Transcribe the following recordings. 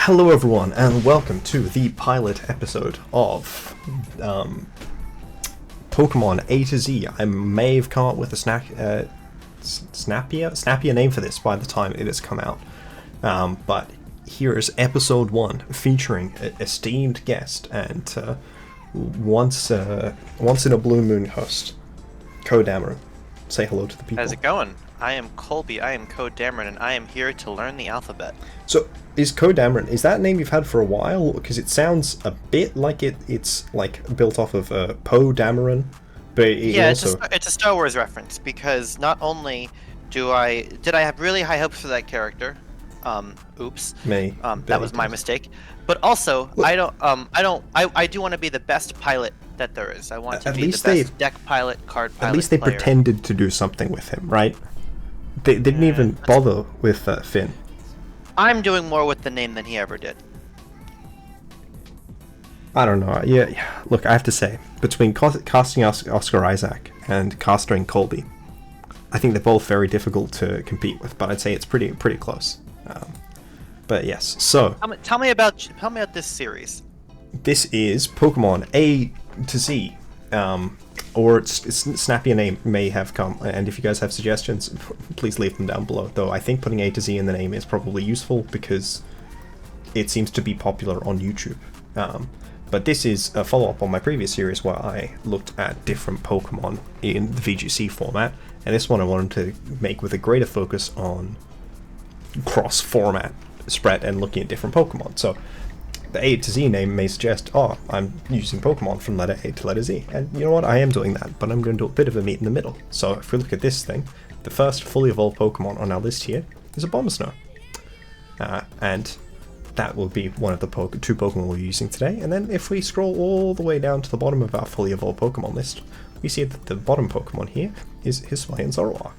Hello everyone, and welcome to the pilot episode of Pokemon A to Z. I may have come up with a snappier name for this by the time it has come out. But here is episode 1, featuring an esteemed guest and once in a blue moon host, CoDameron. Say hello to the people. How's it going? I am Colby, I am CoDameron, and I am here to learn the alphabet. So, is CoDameron, is that a name you've had for a while? Because it sounds a bit like it's like built off of PoDameron, but yeah, also... it's a Star Wars reference, because not only did I have really high hopes for that character, oops, that was my mistake, but also I do want to be the best pilot that there is. I want to be the best deck pilot, card pilot. At least they player. pretended to do something with him, right? They didn't even bother with Finn. I'm doing more with the name than he ever did. I don't know. Yeah. Look, I have to say, between casting Oscar Isaac and casting Colby, I think they're both very difficult to compete with. But I'd say it's pretty close. But yes, so tell me about this series. This is Pokemon A to Z. Or its snappier name may have come, and if you guys have suggestions, please leave them down below. Though I think putting A to Z in the name is probably useful because it seems to be popular on YouTube. But this is a follow-up on my previous series where I looked at different Pokemon in the VGC format, and this one I wanted to make with a greater focus on cross-format spread and looking at different Pokemon. So the A to Z name may suggest, oh, I'm using Pokemon from letter A to letter Z. And you know what, I am doing that, but I'm going to do a bit of a meet in the middle. So if we look at this thing, the first fully evolved Pokemon on our list here is Abomasnow. And that will be one of the two Pokemon we're using today. And then if we scroll all the way down to the bottom of our fully evolved Pokemon list, we see that the bottom Pokemon here is Hisui Zoroark.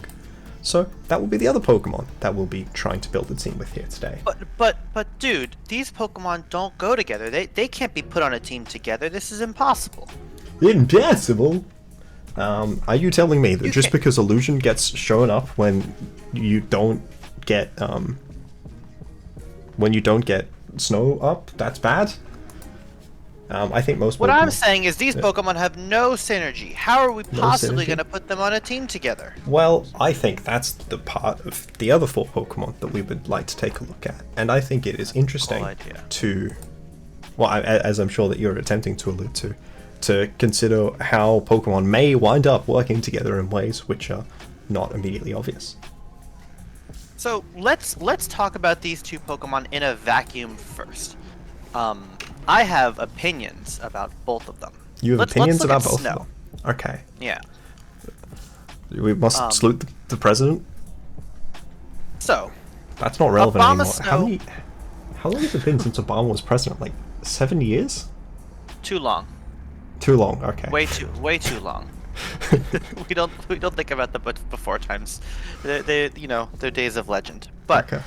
So that will be the other Pokemon that we'll be trying to build a team with here today. But dude, these Pokemon don't go together. They can't be put on a team together. This is impossible. Impossible? Are you telling me that just because Illusion gets shown up when you don't get Snow up, that's bad? I think most Pokemon... What I'm saying is these Pokemon have no synergy. How are we possibly going to put them on a team together? Well, I think that's the part of the other 4 Pokemon that we would like to take a look at. And I think it is interesting to... Well, as I'm sure that you're attempting to allude to consider how Pokemon may wind up working together in ways which are not immediately obvious. So let's talk about these 2 Pokemon in a vacuum first. I have opinions about both of them. You have opinions about both of them? Okay. Yeah. We must salute the president? So... That's not relevant Abomasnow... anymore. How long has it been since Obama was president? Like, 7 years? Too long. Too long, okay. Way too long. we don't think about the before times. They're days of legend. But okay.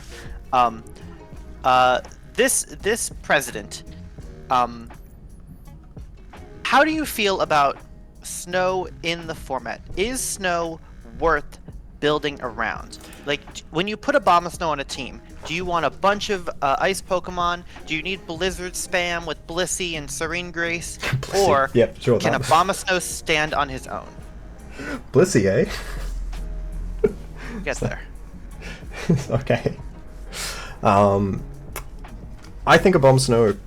This president, how do you feel about Snow in the format? Is Snow worth building around? Like, when you put Abomasnow on a team, do you want a bunch of ice Pokemon? Do you need Blizzard spam with Blissey and Serene Grace? Or can Abomasnow stand on his own? Blissey, eh? Get there. Okay. I think Abomasnow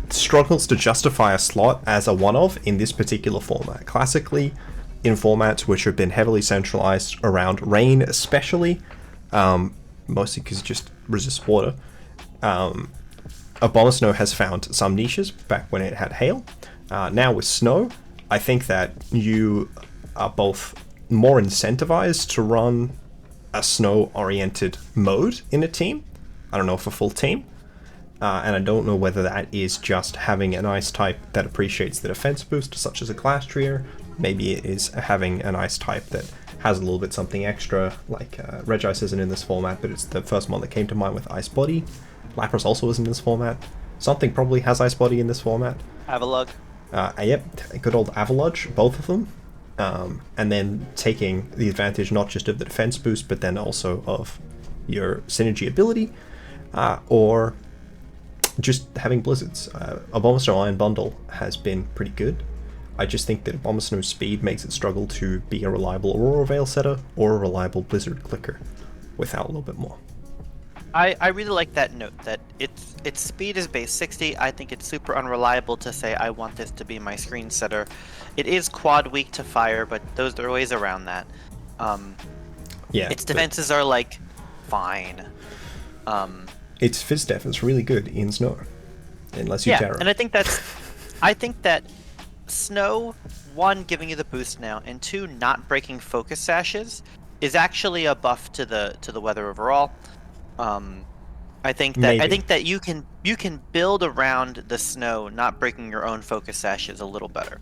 struggles to justify a slot as a one-of in this particular format. Classically, in formats which have been heavily centralized around rain especially, mostly because it just resists water, Abomasnow has found some niches back when it had hail. Now with snow, I think that you are both more incentivized to run a snow-oriented mode in a team. I don't know if a full team, and I don't know whether that is just having an ice type that appreciates the defense boost, such as a Glastrier. Maybe it is having an ice type that has a little bit something extra, like Regice isn't in this format, but it's the first one that came to mind with Ice Body. Lapras also isn't in this format. Something probably has Ice Body in this format. Avalugg. Yep, good old Avalugg, both of them. And then taking the advantage not just of the defense boost, but then also of your synergy ability. or just having blizzards. Abomasnow Iron Bundle has been pretty good. I just think that Abomasnow's speed makes it struggle to be a reliable Aurora Veil setter or a reliable Blizzard clicker without a little bit more. I really like that note that its speed is base 60. I think it's super unreliable to say I want this to be my screen setter. It is quad weak to fire, but there are ways around that. Yeah, its defenses are like fine. Its Fizz def is really good in Snow, unless you Terra. And I think that Snow, one, giving you the boost now, and two, not breaking focus sashes is actually a buff to the weather overall. I think that you can build around the Snow not breaking your own focus sashes a little better.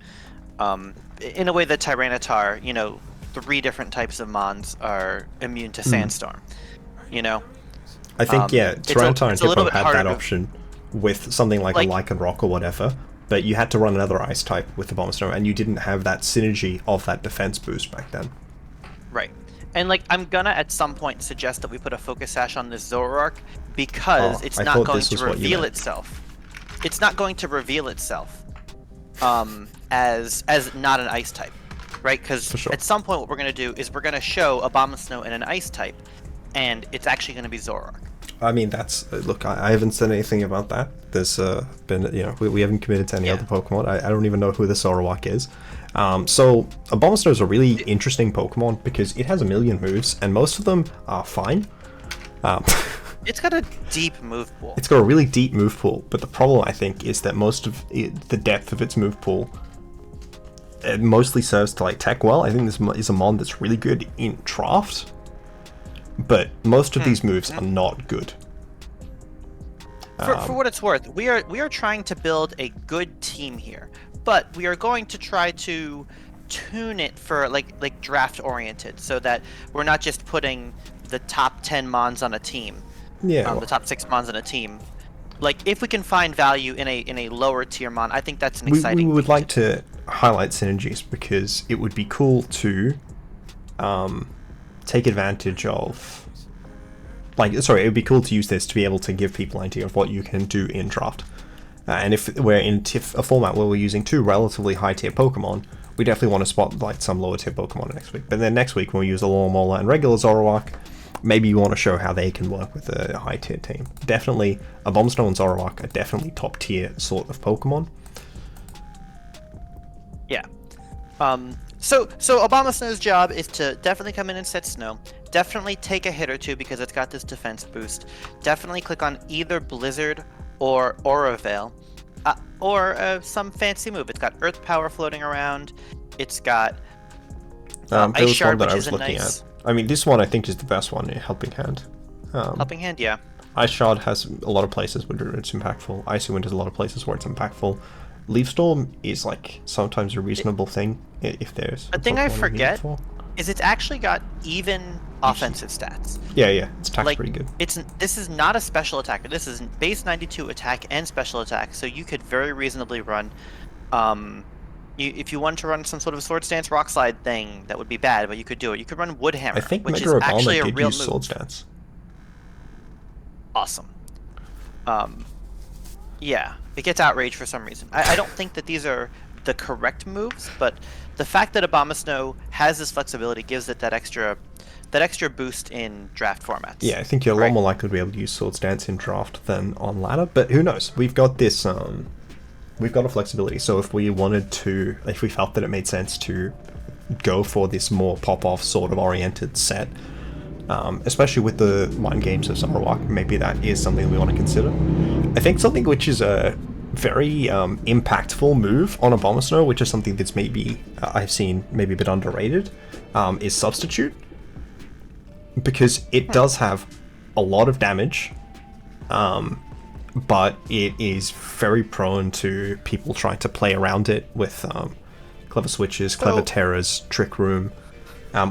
In a way that Tyranitar, 3 different types of Mons are immune to Sandstorm. I think Tyranitar and Hippo had that to... option with something like a Lycan Rock or whatever, but you had to run another Ice type with the Abomasnow, and you didn't have that synergy of that defense boost back then. Right. And I'm gonna at some point suggest that we put a focus sash on this Zoroark because it's not going to reveal itself. It's not going to reveal itself as not an ice type, right? Because at some point what we're gonna do is we're gonna show Abomasnow in an ice type, and it's actually gonna be Zoroark. I mean, look, I haven't said anything about that. There's been, we haven't committed to any other Pokemon. I don't even know who the Zoroark is. So Abomasnow is a really interesting Pokemon because it has a million moves, and most of them are fine. It's got a deep move pool. It's got a really deep move pool, but the problem, I think, is that most of the depth of its move pool it mostly serves to tech well. I think this is a mon that's really good in draft, but most of these moves are not good. For what it's worth, we are trying to build a good team here, but we are going to try to tune it for like draft oriented, so that we're not just putting the top 10 mons on a team. Yeah. The top 6 mons on a team. If we can find value in a lower tier mon, I think that's an exciting. We would like to highlight synergies because it would be cool to take advantage of. It would be cool to use this to be able to give people an idea of what you can do in draft. And if we're in a format where we're using 2 relatively high tier Pokemon, we definitely want to spotlight some lower tier Pokemon next week. But then next week when we use a Mola and regular Zoroark, maybe you want to show how they can work with a high tier team. Definitely, Abomasnow and Zoroark are definitely top tier sort of Pokemon. Yeah. So Abomasnow's job is to definitely come in and set Snow. Definitely take a hit or two because it's got this defense boost. Definitely click on either Blizzard or Aura Veil, or some fancy move. It's got Earth Power floating around. It's got Ice Shard, which is nice. I mean, this one I think is the best one in Helping Hand. Helping Hand, yeah. Ice Shard has a lot of places where it's impactful. Icy Wind has a lot of places where it's impactful. Leaf Storm is sometimes a reasonable thing if there's. A thing I forget is it's actually got even offensive stats. Yeah, its attack's pretty good. This is not a special attacker. This is base 92 attack and special attack, so you could very reasonably run. If you want to run some sort of Sword Stance Rock Slide thing, that would be bad, but you could do it. You could run Wood Hammer, I think which Mega is actually a did real use move. Sword Stance. Awesome. Yeah, it gets Outrage for some reason. I don't think that these are the correct moves, but the fact that Abomasnow has this flexibility gives it that extra boost in draft formats. Yeah, I think you're a lot more likely to be able to use Sword Stance in draft than on ladder, but who knows? We've got this, we've got a flexibility, so if we felt that it made sense to go for this more pop-off sort of oriented set, especially with the mind games of Zoroark, maybe that is something we want to consider. I think something which is a very impactful move on Abomasnow, which is something that's maybe I've seen maybe a bit underrated, is Substitute, because it does have a lot of damage, but it is very prone to people trying to play around it with clever switches, clever terrors, Trick Room.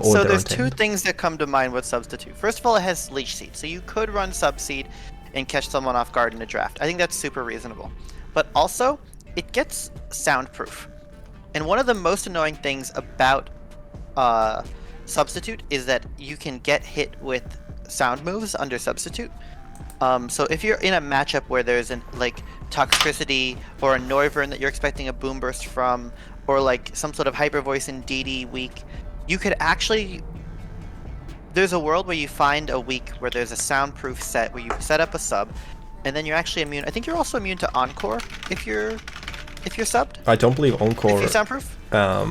So there's 2 things that come to mind with Substitute. First of all, it has Leech Seed, so you could run Subseed and catch someone off guard in a draft. I think that's super reasonable. But also, it gets Soundproof. And one of the most annoying things about Substitute is that you can get hit with sound moves under Substitute. So if you're in a matchup where there's an like Toxicity or a Noivern that you're expecting a Boom Burst from, or like some sort of Hyper Voice in DD weak, you could actually. There's a world where you find a week where there's a soundproof set where you set up a sub, and then you're actually immune. I think you're also immune to Encore if you're subbed. I don't believe Encore. If you're soundproof. I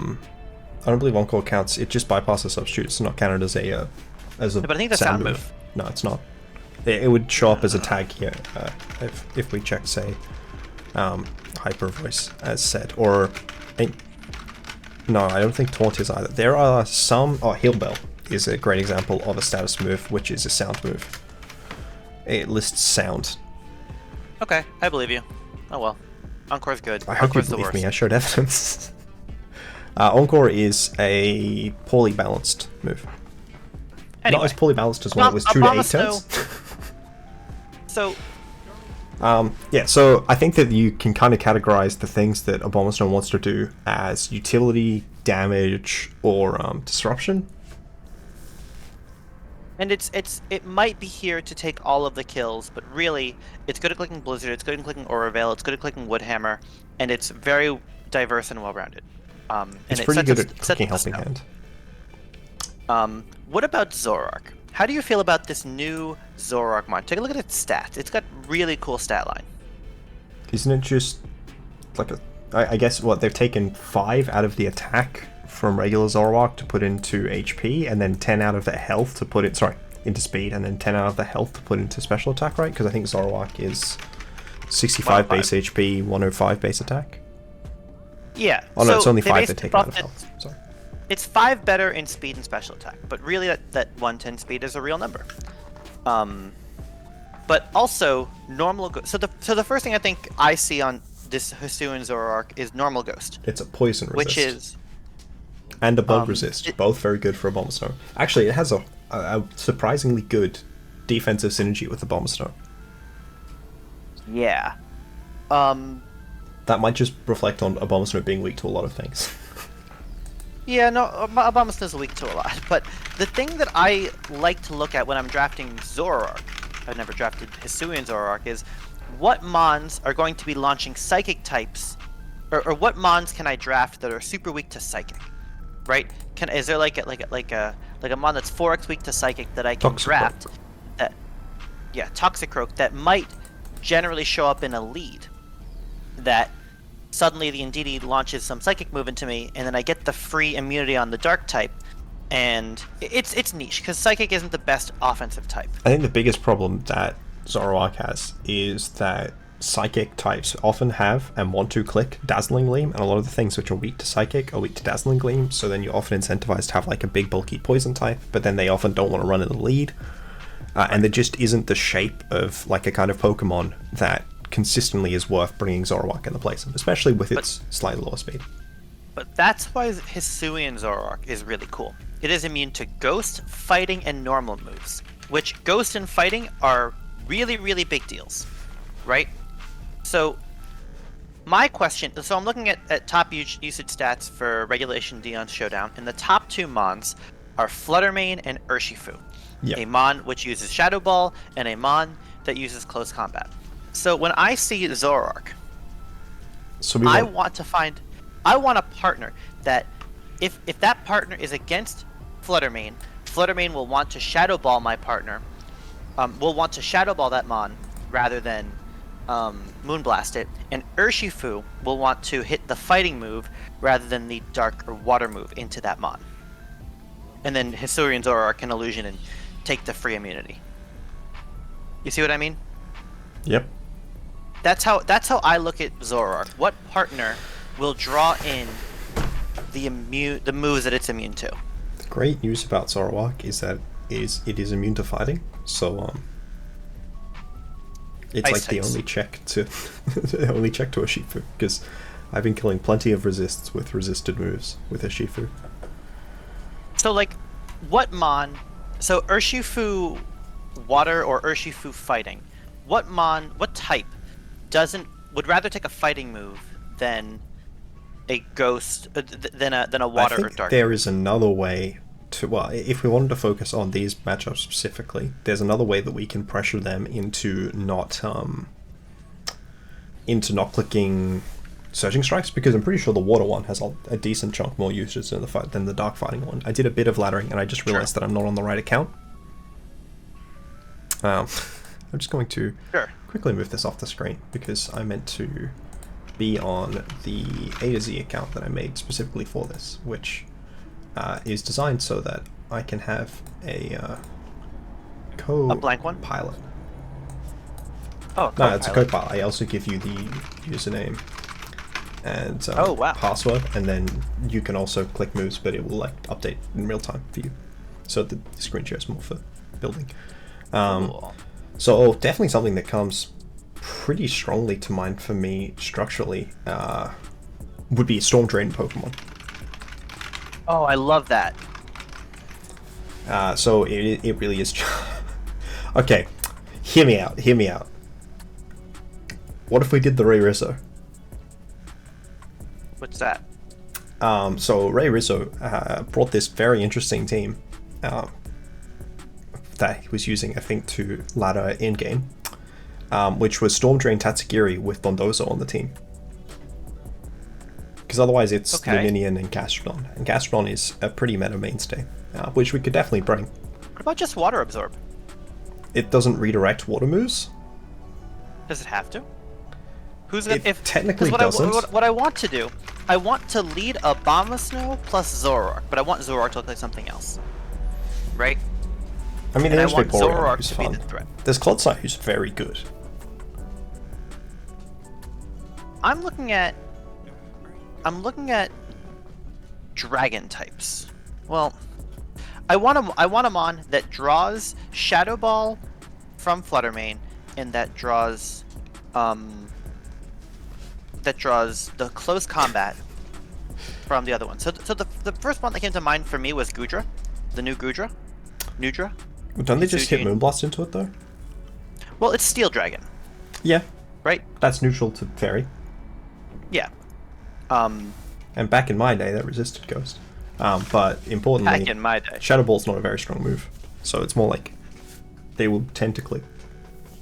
don't believe Encore counts. It just bypasses substitute. It's not counted as a But I think that's sound move. No, it's not. It would show up as a tag here if we check, say, Hyper Voice as said, or no, I don't think Taunt is either. There are some. Oh, Heal Bell is a great example of a status move, which is a sound move. It lists sound. Okay, I believe you. Oh well, Encore's good. I hope you believe me. I showed evidence. Encore is a poorly balanced move. Anyway, not as poorly balanced as when it was 2 to 8 turns. So, yeah, so I think that you can kind of categorize the things that Abomasnow wants to do as utility, damage, or disruption. And it might be here to take all of the kills, but really, it's good at clicking Blizzard, it's good at clicking Aura Veil, it's good at clicking Woodhammer, and it's very diverse and well-rounded. It's pretty good at clicking Helping Hand. What about Zoroark? How do you feel about this new Zoroark mod? Take a look at its stats. It's got really cool stat line. Isn't it just like I guess what they've taken 5 out of the attack from regular Zoroark to put into HP, and then 10 out of the health to put it into speed, and then 10 out of the health to put into special attack, right? Because I think Zoroark is 65 base HP, 105 base attack. Yeah. Oh no, it's only 5 they take out of health. Sorry. It's 5 better in speed and special attack, but really that 110 speed is a real number. But also normal ghost. So the first thing I think I see on this Hisuian Zoroark is normal ghost. It's a poison resist. Which is and a bug resist, both very good for Abomasnow. Actually, it has a surprisingly good defensive synergy with Abomasnow. Yeah. That might just reflect on Abomasnow being weak to a lot of things. Yeah, no, Abomasnow's weak to a lot. But the thing that I like to look at when I'm drafting Zoroark, I've never drafted Hisuian Zoroark, is what mons are going to be launching psychic types, or what mons can I draft that are super weak to psychic, right? Is there like a mon that's 4x weak to psychic that I can draft? Toxicroak that might generally show up in a lead. That suddenly the Indeedee launches some psychic move into me, and then I get the free immunity on the dark type, and it's niche because psychic isn't the best offensive type. I think the biggest problem that Zoroark has is that psychic types often have and want to click Dazzling Gleam, and a lot of the things which are weak to psychic are weak to Dazzling Gleam, so then you're often incentivized to have like a big bulky poison type, but then they often don't want to run in the lead, and there just isn't the shape of like a kind of Pokemon that consistently is worth bringing Zoroark in the place of, especially with its slightly lower speed. But that's why Hisuian Zoroark is really cool. It is immune to Ghost, Fighting, and Normal moves, which Ghost and Fighting are really, really big deals, right? So my question, so I'm looking at top usage stats for Regulation D on Showdown, and the top 2 mons are Fluttermane and Urshifu. Yep. A mon which uses Shadow Ball, and a mon that uses Close Combat. So when I see Zoroark, I want a partner that, if that partner is against Fluttermane, Fluttermane will want to Shadow Ball my partner, will want to Shadow Ball that mon rather than Moonblast it, and Urshifu will want to hit the fighting move rather than the dark or water move into that mon. And then Hisuian Zoroark can illusion and take the free immunity. You see what I mean? Yep. That's how I look at Zoroark. What partner will draw in the moves that it's immune to? The great news about Zoroark is that it is immune to fighting. So it's Ice like types. the only check to Urshifu, because I've been killing plenty of resists with resisted moves with Urshifu. So like, what mon? So Urshifu water or Urshifu fighting? What type would rather take a fighting move than a ghost than a water or dark? There is another way to, well, if we wanted to focus on these matchups specifically, there's another way that we can pressure them into not clicking Surging Strikes, because I'm pretty sure the water one has a decent chunk more usage than the dark fighting one. I did a bit of laddering and I just realized that I'm not on the right account. I'm just going to quickly move this off the screen because I meant to be on the A to Z account that I made specifically for this, which is designed so that I can have a blank one? pilot. Oh, no, it's a co-pilot. I also give you the username and password, and then you can also click moves, but it will like update in real time for you. So the screen share is more for building. Cool. So definitely something that comes pretty strongly to mind for me structurally would be Storm Drain Pokemon. Oh, I love that. So it really is. Okay, hear me out. What if we did the Ray Rizzo? What's that? So Ray Rizzo brought this very interesting team that he was using, I think, to ladder in game, which was Storm Drain Tatsugiri with Bondozo on the team. Because otherwise it's Luminion and Gastrodon, and Gastrodon is a pretty meta mainstay, which we could definitely bring. What about just Water Absorb? It doesn't redirect water moves. Does it have to? Who's gonna, it technically doesn't. What I want to do, I want to lead Abomasnow plus Zoroark, but I want Zoroark to look like something else, right? I mean, there's Zoroark who's to fun. be the threat. There's Clodsai, who's very good. I'm looking at dragon types. Well, I want a mon that draws Shadow Ball from Fluttermane, and that draws the close combat from the other one. So the first one that came to mind for me was Goodra, the new Goodra. Nudra. Don't they just hit Moonblast into it though? Well, it's Steel Dragon. Yeah. Right? That's neutral to Fairy. Yeah. And back in my day, that resisted Ghost. But importantly, back in my day, Shadow Ball's not a very strong move, so it's more like they will tend to click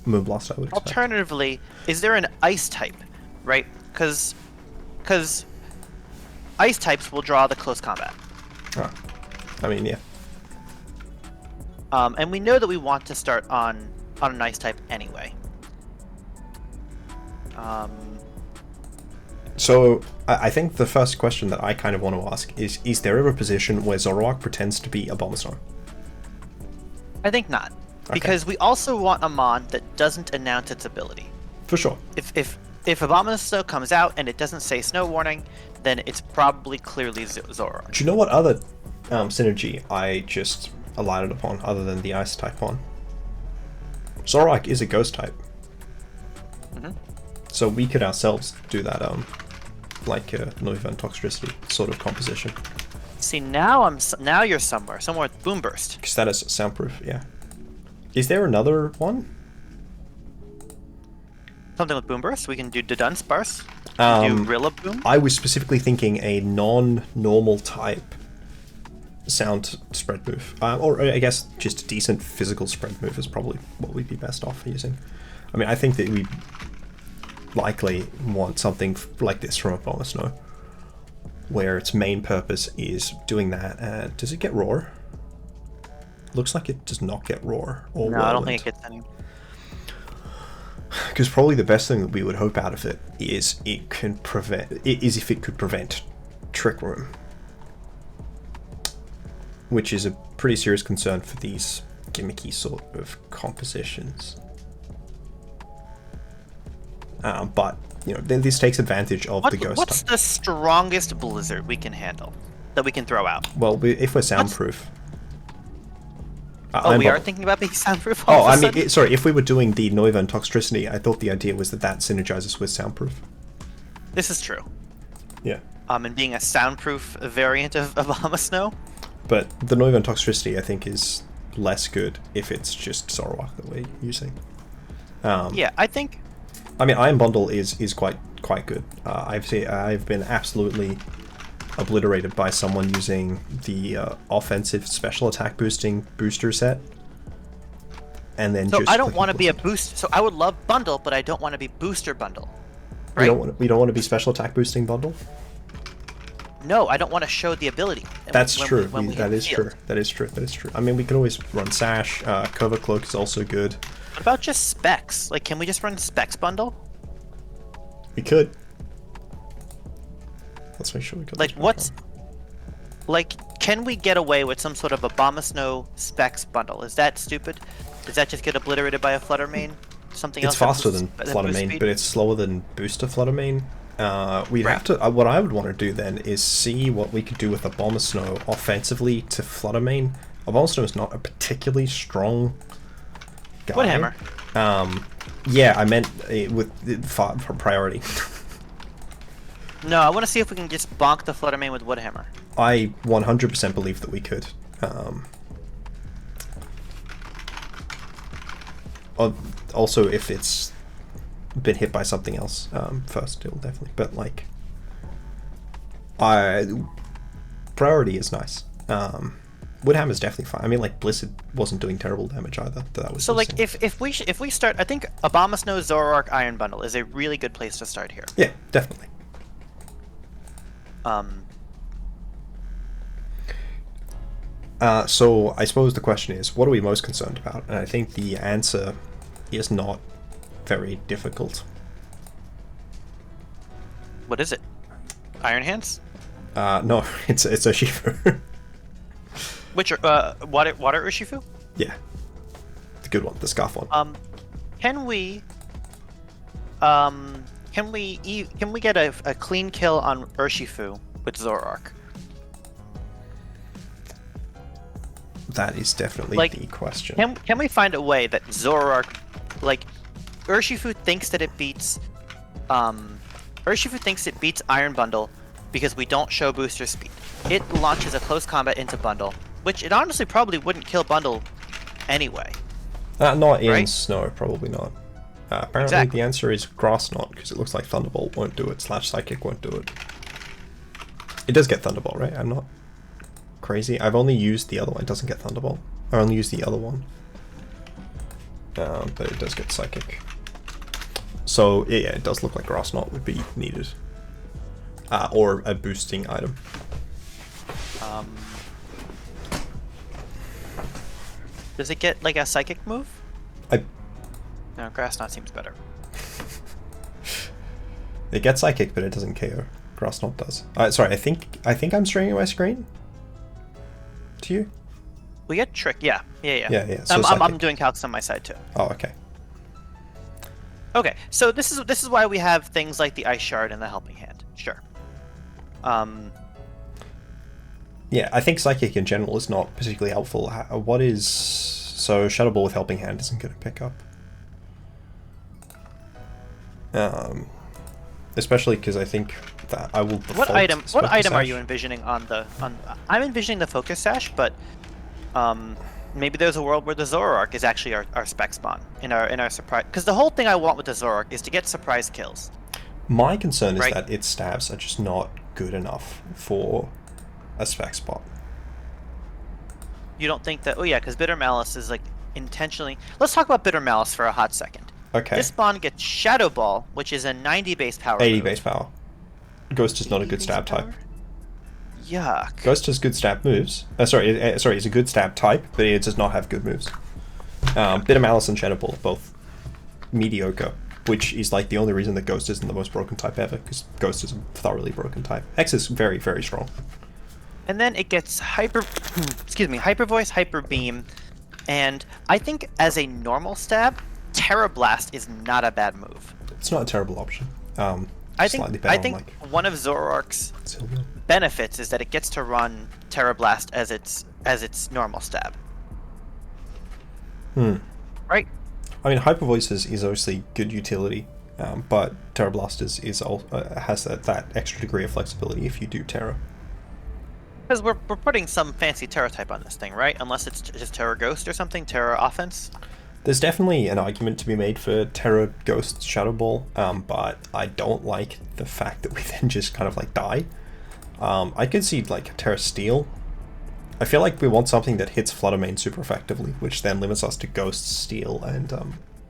Moonblast, I would expect. Alternatively, is there an Ice type, right? Because Ice types will draw the close combat. Oh. I mean, yeah. And we know that we want to start on an Ice type anyway. So, I think the first question that I kind of want to ask is there ever a position where Zoroark pretends to be Abomasnow? I think not. Because we also want a mon that doesn't announce its ability. For sure. If Abomasnow comes out and it doesn't say Snow Warning, then it's probably clearly Zoroark. Do you know what other synergy I just alighted upon other than the Ice type one? Zoroark is a Ghost type. Mm-hmm. So we could ourselves do that, like a Noivern Toxtricity sort of composition. See, now you're somewhere with Boom Burst. Because that is soundproof, yeah. Is there another one? Something with Boom Burst? We can do Dodun's Burst? Do Rillaboom? I was specifically thinking a non-normal type sound spread move. Or I guess just a decent physical spread move is probably what we'd be best off using. I mean, I think that we likely want something like this from Abomasnow, where its main purpose is doing that. Does it get Roar? Looks like it does not get Roar. Or no, Whirlwind. I don't think it gets any. Because probably the best thing that we would hope out of it is if it could prevent Trick Room, which is a pretty serious concern for these gimmicky sort of compositions. But you know, then this takes advantage of the Ghost. What's the strongest Blizzard we can handle that we can throw out? Well, if we're soundproof. We are thinking about being soundproof. Sorry. If we were doing the Noivern Toxtricity, I thought the idea was that synergizes with soundproof. This is true. Yeah. And being a soundproof variant of Abomasnow. But the Noivern Toxtricity, I think, is less good if it's just Zoroark that we're using. Yeah, I think. I mean, Iron Bundle is quite good. I've been absolutely obliterated by someone using the offensive special attack boosting booster set. And then So just I don't want to be a boost. So I would love bundle, but I don't want to be booster bundle. We Right? don't want to be special attack boosting bundle. No, I don't want to show the ability. That's true. That is true. That is true. That is true. I mean, we can always run Sash. Cover Cloak is also good. What about just specs? Like, can we just run specs bundle? We could. Let's make sure we could. Like, can we get away with some sort of Abomasnow specs bundle? Is that stupid? Does that just get obliterated by a Flutter main? Something It's else? faster than Flutter main, but it's slower than booster Flutter main. We'd have to. What I would want to do then is see what we could do with Abomasnow offensively to Flutter main. Abomasnow is not a particularly strong guy. Woodhammer. Yeah, I meant with for priority. No, I want to see if we can just bonk the Flutter main with Woodhammer. I 100% believe that we could. Also, if it's been hit by something else first, it'll definitely. But like, priority is nice. Woodhammer's definitely fine. I mean, like Blizzard wasn't doing terrible damage either. That was so like if we start, I think Abomasnow Zoroark Iron Bundle is a really good place to start here. Yeah, definitely. So I suppose the question is, what are we most concerned about? And I think the answer is not very difficult. What is it? Iron Hands? No, it's Urshifu. Which water Urshifu? Yeah, the good one, the scarf one. Can we get a clean kill on Urshifu with Zoroark? That is definitely like, the question. Can we find a way that Zoroark, like, Urshifu thinks that it beats Iron Bundle because we don't show booster speed. It launches a close combat into Bundle, which it honestly probably wouldn't kill Bundle anyway. Not in right? Snow, probably not. Apparently Exactly. the answer is Grass Knot, because it looks like Thunderbolt won't do it, / Psychic won't do it. It does get Thunderbolt, right? I'm not crazy. I've only used the other one. It doesn't get Thunderbolt. I only used the other one. But it does get Psychic. So, yeah, it does look like Grass Knot would be needed. Or a boosting item. Does it get, like, a Psychic move? No, Grass Knot seems better. It gets Psychic, but it doesn't KO. Grass Knot does. Sorry, I think I'm straining my screen to you. We get Trick, yeah. Yeah. So I'm doing calcs on my side too. Oh, okay. Okay, so this is why we have things like the Ice Shard and the Helping Hand. Sure. Yeah, I think Psychic in general is not particularly helpful. So Shadow Ball with Helping Hand isn't going to pick up. Especially because I think that I will default. What item are you envisioning on the? I'm envisioning the Focus Sash, but maybe there's a world where the Zoroark is actually our spec spawn in our surprise. Because the whole thing I want with the Zoroark is to get surprise kills. My concern is that its stabs are just not good enough for a spec spot. You don't think that? Oh yeah, because Bitter Malice is like intentionally. Let's talk about Bitter Malice for a hot second. Okay. This spawn gets Shadow Ball, which is a 90 base power. 80 move. base power. Ghost is not a good stab type. Yuck. Ghost has good stab moves. Sorry, it's a good stab type, but it does not have good moves. Bitter Malice and Shadow Ball are both mediocre, which is like the only reason that Ghost isn't the most broken type ever, because Ghost is a thoroughly broken type. X is very, very strong. And then it gets Hyper Voice, Hyper Beam, and I think as a normal stab, Terra Blast is not a bad move. It's not a terrible option. I think one of Zoroark's benefits is that it gets to run Terra Blast as its normal stab. Right? I mean, Hyper Voice is obviously good utility, but Terra Blast has that extra degree of flexibility if you do Terra. Because we're putting some fancy Terra type on this thing, right? Unless it's just Terra Ghost or something, Terra Offense. There's definitely an argument to be made for Terra Ghost Shadow Ball, but I don't like the fact that we then just kind of like die. I could see like Terra Steel. I feel like we want something that hits Flutter Mane super effectively, which then limits us to Ghost, Steel, and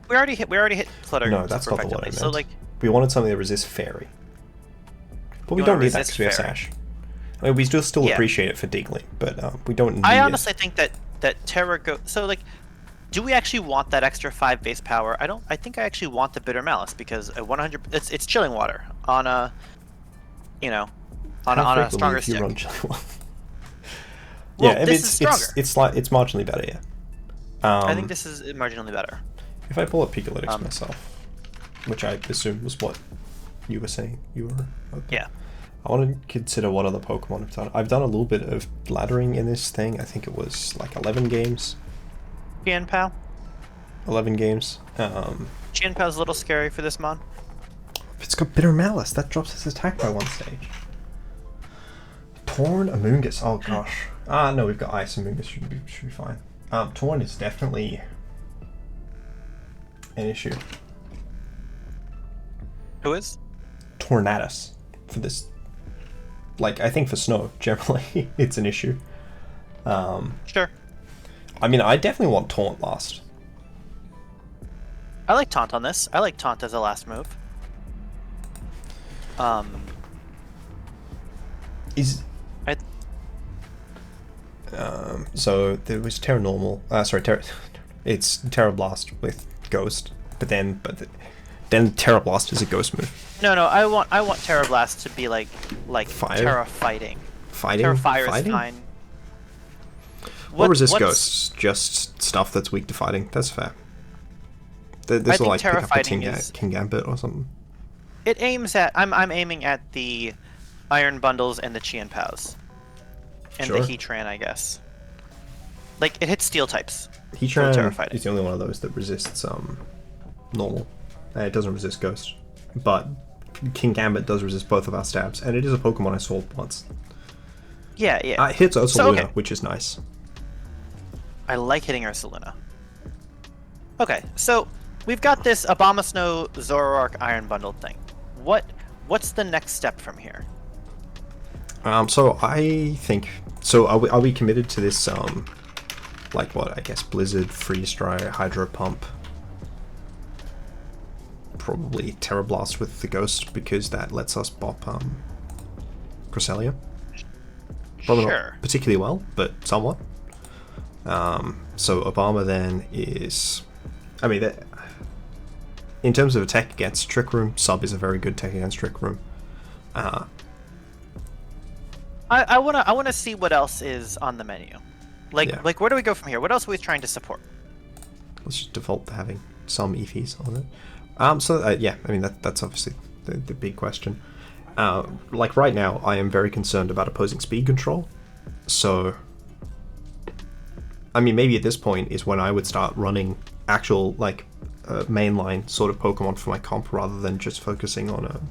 We already hit Flutter. no, that's super not the one I effectively. meant. So like, We wanted something that resists Fairy. But we You don't wanna need that resist because we have Fairy. Sash. I mean, we still Yeah. appreciate it for Digley, but we don't need I it. honestly think that Terra go. So like, do we actually want that extra 5 base power? I don't. I think I actually want the Bitter Malice because a 100. It's chilling water on a, you know, on How a frequently stronger if you stick. run Chilling Water? Well, Yeah, I mean, this is stronger. it's marginally better, yeah. I think this is marginally better. If I pull up Pikalytics Um, myself, which I assume was what you were saying you were hoping. Yeah. I want to consider what other Pokemon I've done. I've done a little bit of laddering in this thing. I think it was like 11 games. Chien-Pao. 11 games. Chien-Pao's a little scary for this mon. It's got Bitter Malice. That drops its attack by 1 stage. Torn Amoonguss. Oh gosh. No, we've got Ice. Amoonguss should be fine. Torn is definitely an issue. Who is? Tornadus for this. Like, I think for Snow, generally, it's an issue. Sure. I mean, I definitely want Taunt last. I like Taunt on this. I like Taunt as a last move. Is I so there was Terra Normal. Sorry, Terra. It's Terra Blast with Ghost, but then Terra Blast is a Ghost move. no. I want Terra Blast to be like Fire? Terra Fighting. Fighting. Terra Fire Fighting? is fine. What resist what's- Ghosts? Just stuff that's weak to fighting. That's fair. I This will think like pick Terra up a Fighting is- King Gambit or something. It aims at. I'm aiming at the Iron Bundles and the Chien-Paos. And Sure. the Heatran, I guess. Like, it hits Steel types. Terra Heatran Fighting. is the only one of those that resists normal. It doesn't resist Ghost, but King Gambit does resist both of our stabs, and it is a Pokemon I saw once. Yeah. It hits Ursaluna, So, okay. which is nice. I like hitting Ursaluna. Okay, so we've got this Abomasnow Zoroark Iron Bundle thing. What's the next step from here? So I think. So are we committed to this? Like what? I guess Blizzard, Freeze Dry, Hydro Pump. Probably Terra Blast with the Ghost because that lets us bop Cresselia. Probably Sure. not particularly well, but somewhat. So Obama then is. I mean, in terms of attack against Trick Room, Sub is a very good tech against Trick Room. I wanna see what else is on the menu. Like where do we go from here? What else are we trying to support? Let's just default to having some EVs on it. Yeah, I mean that's obviously the big question. Like right now, I am very concerned about opposing speed control. So, I mean, maybe at this point is when I would start running actual like mainline sort of Pokemon for my comp rather than just focusing on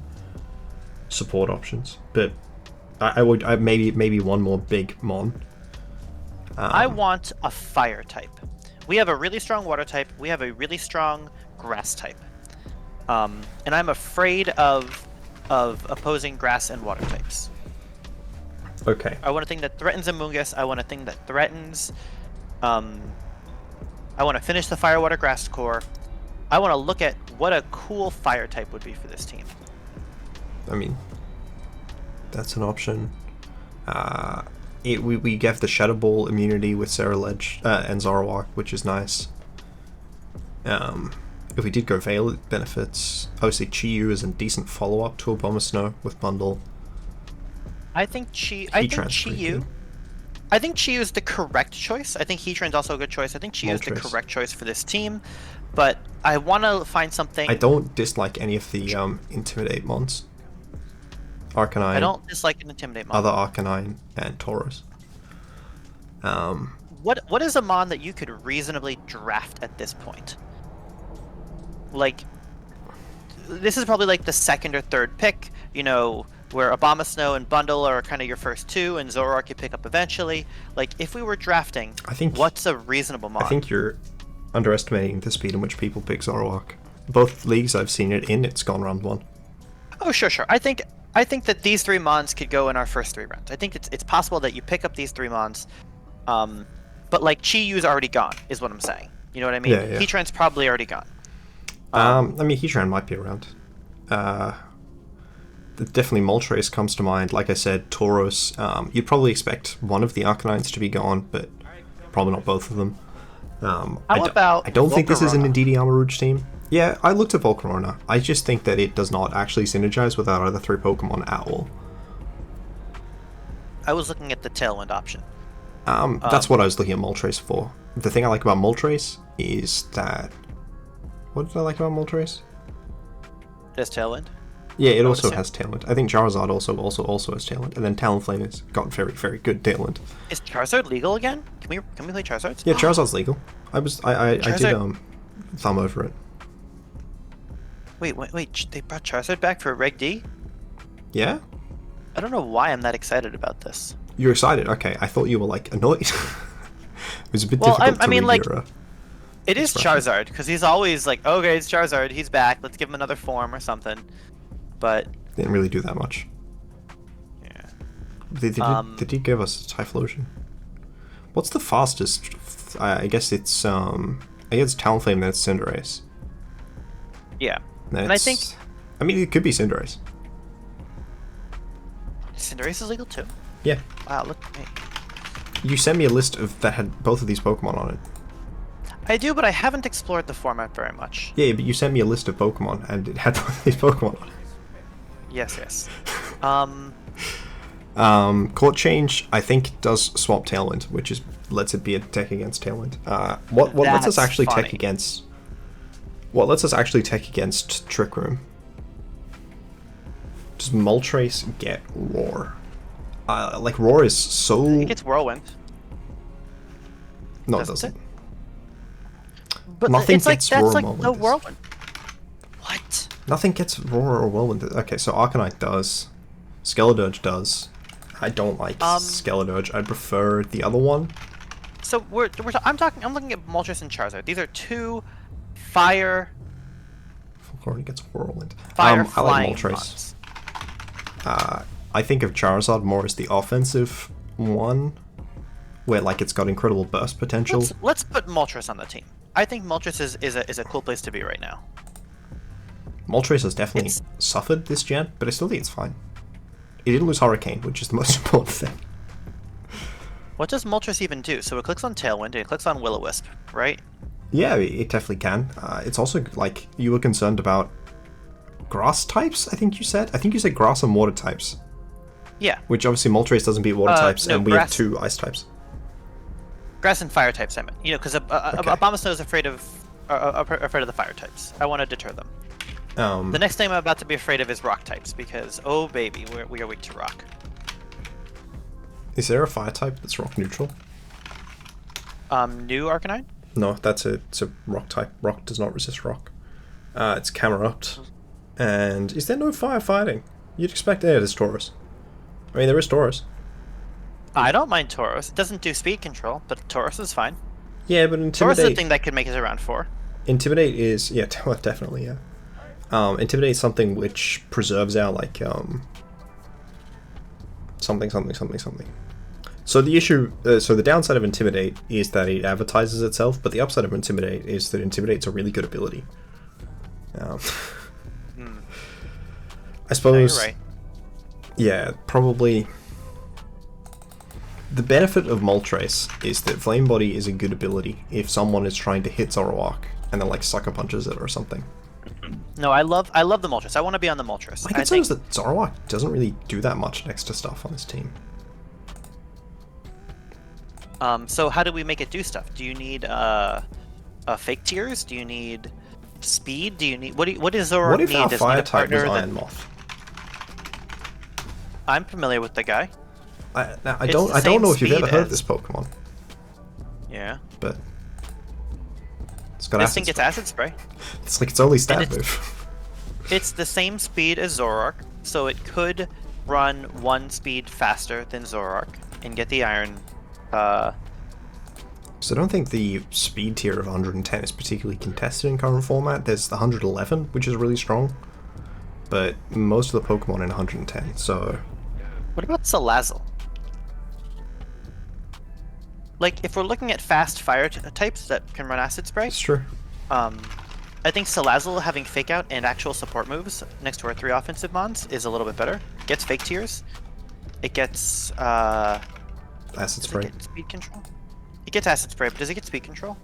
support options. But I would maybe one more big mon. I want a fire type. We have a really strong water type. We have a really strong grass type. And I'm afraid of opposing grass and water types. Okay. I want a thing that threatens Amoonguss. I want a thing that threatens. I want to finish the fire, water, grass core. I want to look at what a cool fire type would be for this team. I mean, that's an option. We get the Shadow Ball immunity with Ledge and Zoroark, which is nice. If we did go Veil, it benefits. Obviously, Chi-Yu is a decent follow-up to Abomasnow with Bundle. I think Chi-Yu is the correct choice. I think Heatran's also a good choice. I think Chi-Yu is the correct choice for this team. But I want to find something... I don't dislike any of the Intimidate mons. Arcanine. I don't dislike an Intimidate mon. Other Arcanine and Tauros. What is a mon that you could reasonably draft at this point? Like, this is probably like the second or third pick, you know, where Abomasnow and Bundle are kind of your first two, and Zoroark you pick up eventually. Like, if we were drafting, what's a reasonable mon? I think you're underestimating the speed in which people pick Zoroark. Both leagues I've seen it in, it's gone round one. Oh, sure. I think I think that these 3 mons could go in our first 3 rounds. I think it's possible that you pick up these 3 mons, but like Chi Yu's already gone, is what I'm saying. You know what I mean? Yeah, yeah. Heatran's probably already gone. I mean, Heatran might be around. Definitely Moltres comes to mind. Like I said, Tauros. You'd probably expect one of the Arcanines to be gone, but probably not both of them. I don't think this is an Indeedee Armarouge team. Yeah, I looked at Volcarona. I just think that it does not actually synergize with our other 3 Pokemon at all. I was looking at the Tailwind option. That's what I was looking at Moltres for. The thing I like about Moltres is that... What did I like about Moltres? It has Tailwind? Yeah, it also has Tailwind. I think Charizard also has Tailwind, and then Talonflame has got very, very good Tailwind. Is Charizard legal again? Can we play Charizard? Yeah, Charizard's legal. I did thumb over it. Wait! They brought Charizard back for Reg D? Yeah? I don't know why I'm that excited about this. You're excited? Okay, I thought you were like annoyed. It was a bit difficult to read like, your, it is Charizard because he's always like, okay, it's Charizard, he's back. Let's give him another form or something. But didn't really do that much. Yeah. They did give us Typhlosion. What's the fastest? I guess it's Talonflame, then it's Cinderace. Yeah. And I think... I mean, it could be Cinderace. Cinderace is legal too? Yeah. Wow, look. Hey. You sent me a list that had both of these Pokemon on it. I do, but I haven't explored the format very much. Yeah, but you sent me a list of Pokemon, and it had both of these Pokemon on it. Yes. Court Change, I think, does swap Tailwind, which lets it be a tech against Tailwind. What lets us actually tech against... What lets us actually tech against Trick Room? Does Moltres get Roar? Like, Roar is so... It gets Whirlwind. No, it doesn't. But nothing it's gets like, Roar that's or like Whirlwind. the Whirlwind. What? Nothing gets Roar or Whirlwind. Okay, so Arcanine does. Skeledirge does. I don't like Skeledirge. I prefer the other one. So I'm looking at Moltres and Charizard. These are 2 fire... Volcarona gets Whirlwind. Fire I like flying Moltres. I think of Charizard more as the offensive one, where like it's got incredible burst potential. Let's put Moltres on the team. I think Moltres is a cool place to be right now. Moltres has definitely suffered this gen, but I still think it's fine. It didn't lose Hurricane, which is the most important thing. What does Moltres even do? So it clicks on Tailwind and it clicks on Will-O-Wisp, right? Yeah, it definitely can. It's also like you were concerned about grass types, I think you said. I think you said grass and water types. Yeah. Which obviously Moltres doesn't beat water types, no, and we have 2 ice types. Grass and fire types, I meant. You know, because Abomasnow is afraid of the fire types. I want to deter them. The next thing I'm about to be afraid of is rock types, because, oh baby, we are weak to rock. Is there a fire type that's rock neutral? New Arcanine? No, it's a rock type. Rock does not resist rock. It's Camerupt. And is there no firefighting? You'd expect it is Tauros. I mean, there is Tauros. I don't mind Tauros. It doesn't do speed control, but Tauros is fine. Yeah, but Intimidate... Tauros is the thing that could make it around 4. Intimidate is... Yeah, definitely, yeah. Intimidate is something which preserves our, like, something. So the issue... so the downside of Intimidate is that it advertises itself, but the upside of Intimidate is that Intimidate's a really good ability. I suppose... No, you're right. Yeah, probably... The benefit of Moltres is that Flame Body is a good ability if someone is trying to hit Zoroark and then like sucker punches it or something. No, I love the Moltres. I want to be on the Moltres. My concern is that Zoroark doesn't really do that much next to stuff on this team. So how do we make it do stuff? Do you need fake tears? Do you need speed? Do you need what does Zoroark need? What if our fire type was partner Iron Moth? I'm familiar with the guy. I don't know if you've ever heard of this Pokemon. Yeah. But it's got this acid thing gets spray. acid spray. It's like its only stat move. It's the same speed as Zoroark, so it could run 1 speed faster than Zoroark and get the iron. So I don't think the speed tier of 110 is particularly contested in current format. There's the 111, which is really strong. but most of the Pokemon in 110, so... What about Salazzle? Like, if we're looking at fast fire types that can run Acid Spray, It's true. I think Salazzle having Fake Out and actual support moves next to our 3 offensive mons is a little bit better. Gets Fake Tears. It gets, Acid Spray. It get Speed Control? It gets Acid Spray, but does it get Speed Control?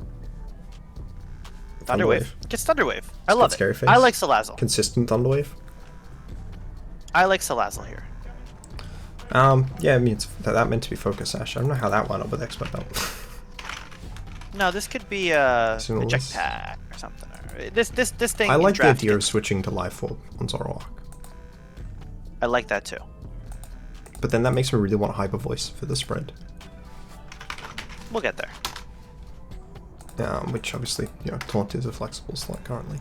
Thunderwave. It gets Thunderwave. I love it. Scary Face. I like Salazzle. Consistent Thunderwave. I like Salazzle here. Yeah, I mean, it's that meant to be Focus Sash. I don't know how that went up with Expert Belt. No, this could be a Single Jetpack or something. This thing. I in like the draft idea of gets- switching to Life Orb on Zoroark. I like that too. But then that makes me really want Hyper Voice for the spread. We'll get there. Which obviously, you know, Taunt is a flexible slot currently.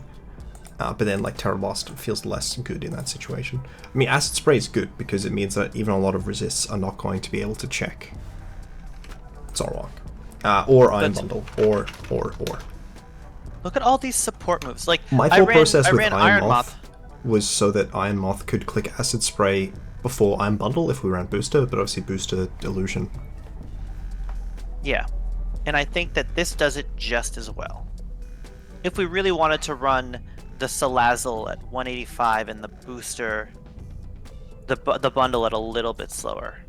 But then, like, Terra Blast feels less good in that situation. I mean, Acid Spray is good because it means that even a lot of resists are not going to be able to check Zoroark. Or Iron Bundle, or. Look at all these support moves. Like My I thought ran, process I with ran Iron Moth was so that Iron Moth could click Acid Spray before Iron Bundle if we ran Booster, but obviously Booster Illusion. Yeah, and I think that this does it just as well. If we really wanted to run the Salazzle at 185 and the booster, the bundle at a little bit slower,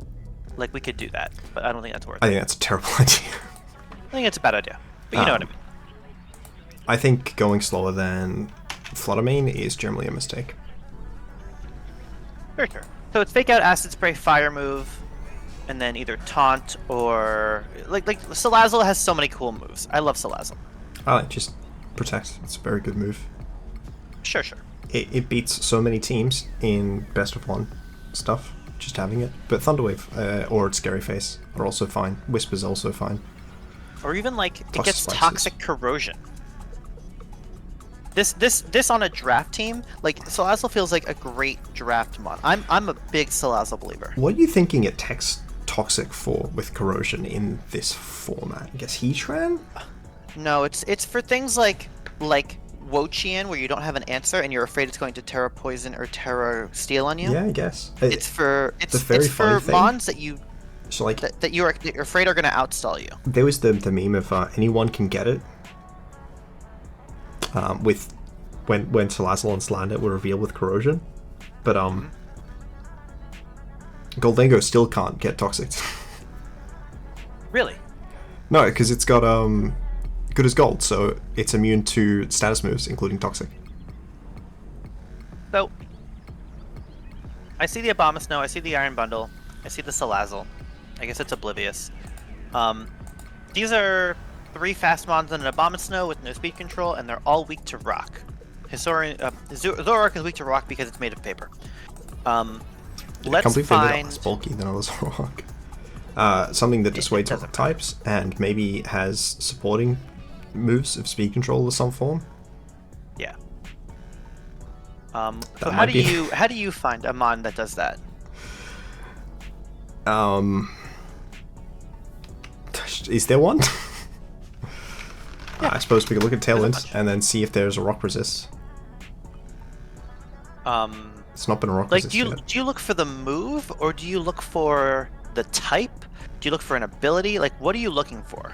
like we could do that, but I don't think that's worth I it. think that's a terrible idea. I think it's a bad idea, but you know what I mean. I think going slower than Fluttermane is generally a mistake. Very true. So it's Fake Out, Acid Spray, Fire move, and then either Taunt or like Salazzle has so many cool moves. I love Salazzle. I like just Protect. It's a very good move. Sure. It beats so many teams in best of one stuff, just having it. But Thunderwave or Scary Face are also fine. Whisper's also fine. Or even like it Plus gets Spices. Toxic Corrosion. This on a draft team, like Salazzle feels like a great draft mod. I'm a big Salazzle believer. What are you thinking it takes Toxic for with Corrosion in this format? I guess Heatran? No, it's for things like Wochian where you don't have an answer and you're afraid it's going to Terra Poison or Terra Steel on you. Yeah, I guess. It's for very funny thing. mons that you So like that you're afraid are going to outstall you. there was the meme of anyone can get it. With when Salazzle and Slander were revealed with Corrosion, but Goldango still can't get Toxic. Really? No, because it's got good as gold, so it's immune to status moves, including Toxic. So I see the Abomasnow, I see the Iron Bundle, I see the Salazzle. I guess it's Oblivious. These are 3 fast mons and an Abomasnow with no speed control, and they're all weak to rock. Zoroark is weak to rock because it's made of paper. Let's Completely find... less bulky than other Zoroark. Something that dissuades other types and maybe has supporting moves of speed control of some form. Yeah. So That how might do be- how do you find a mon that does that? Is there one? Yeah. I suppose we could look at There's a Tailwind bunch. and then see if there's a rock resist. It's not been a rock Like resist do yet. you look for the move or do you look for the type? Do you look for an ability? Like what are you looking for?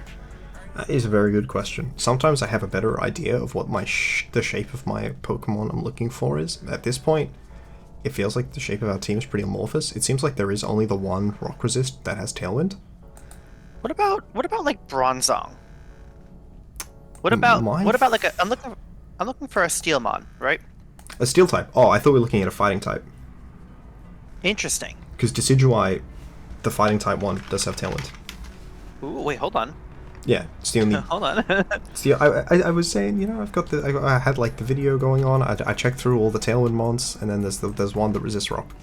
That is a very good question. Sometimes I have a better idea of what my the shape of my Pokemon I'm looking for is. At this point, it feels like the shape of our team is pretty amorphous. It seems like there is only the one rock resist that has Tailwind. What about like Bronzong? What about like a I'm looking for a Steelmon, right? A Steel type. Oh, I thought we were looking at a Fighting type. Interesting. Because Decidueye, the Fighting type one, does have Tailwind. Ooh, wait, hold on. Yeah, it's the only. Hold on. See, I was saying, you know, I've got I had like the video going on. I checked through all the Tailwind mons, and then there's one that resists rock,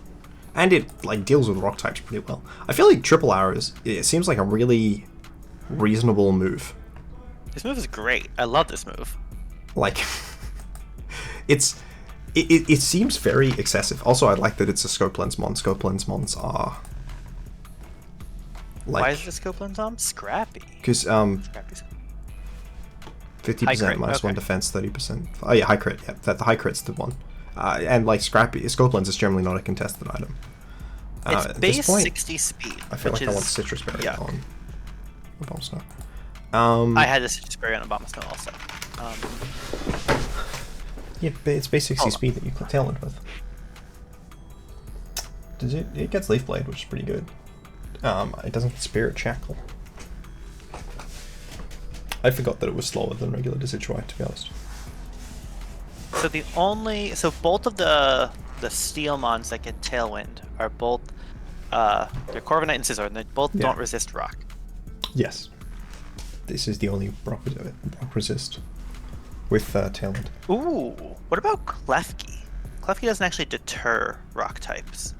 and it like deals with rock types pretty well. I feel like Triple Arrows. It seems like a really reasonable move. This move is great. I love this move. Like, it seems very excessive. Also, I like that it's a scope lens mon. Scope lens mons are like. Why is the scope lens on? Scrappy. Because Scrappy's 50% crit, minus 1 okay. defense, 30%. Oh yeah, high crit. Yeah, the high crit's the one. And like Scrappy, Scopelands is generally not a contested item. It's At base this point, 60 speed. I feel which like I want is Citrus Berry yuck. on Abomasnow. I had this Citrus on Abomasnow also. Yeah, but it's base 60 Hold on. speed that you Tailwind with. Does it? It gets Leaf Blade, which is pretty good. It doesn't get Spirit Shackle. I forgot that it was slower than regular Decidueye, to be honest. So both of the Steel Mons that get Tailwind are both they're Corviknight and Scizor, and they both don't resist Rock. Yes. This is the only rock resist with Tailwind. Ooh, what about Klefki? Klefki doesn't actually deter Rock types.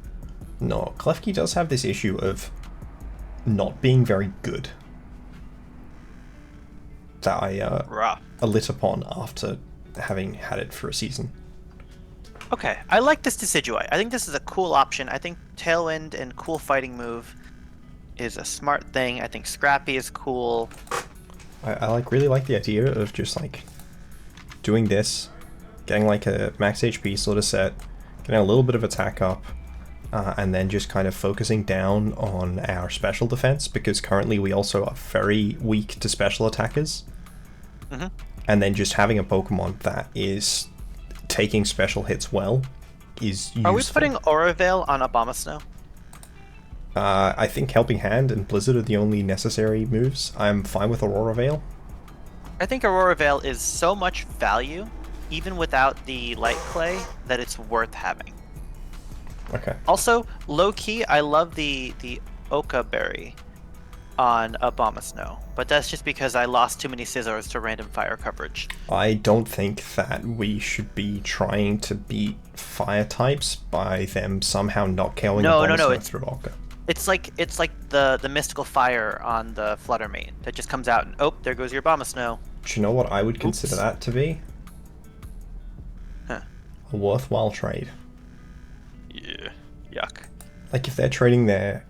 No, Klefki does have this issue of not being very good. That I lit upon after having had it for a season. Okay, I like this Decidueye. I think this is a cool option. I think Tailwind and cool fighting move is a smart thing. I think Scrappy is cool. I really like the idea of just like doing this, getting like a max HP sort of set, getting a little bit of attack up, and then just kind of focusing down on our special defense, because currently we also are very weak to special attackers. Mm-hmm. And then just having a Pokemon that is taking special hits well is useful. Are we putting Aura Veil on Abomasnow? I think Helping Hand and Blizzard are the only necessary moves. I'm fine with Aurora Veil. I think Aurora Veil is so much value, even without the Light Clay, that it's worth having. Okay. Also, low-key, I love the Oka Berry on Abomasnow, but that's just because I lost too many Scizors to random fire coverage. I don't think that we should be trying to beat fire types by them somehow not killing Abomasnow through Oka. It's like the mystical fire on the Flutter Mane that just comes out and there goes your Abomasnow. Do you know what I would consider that to be? Huh. A worthwhile trade. Yeah. Yuck. Like if they're trading their,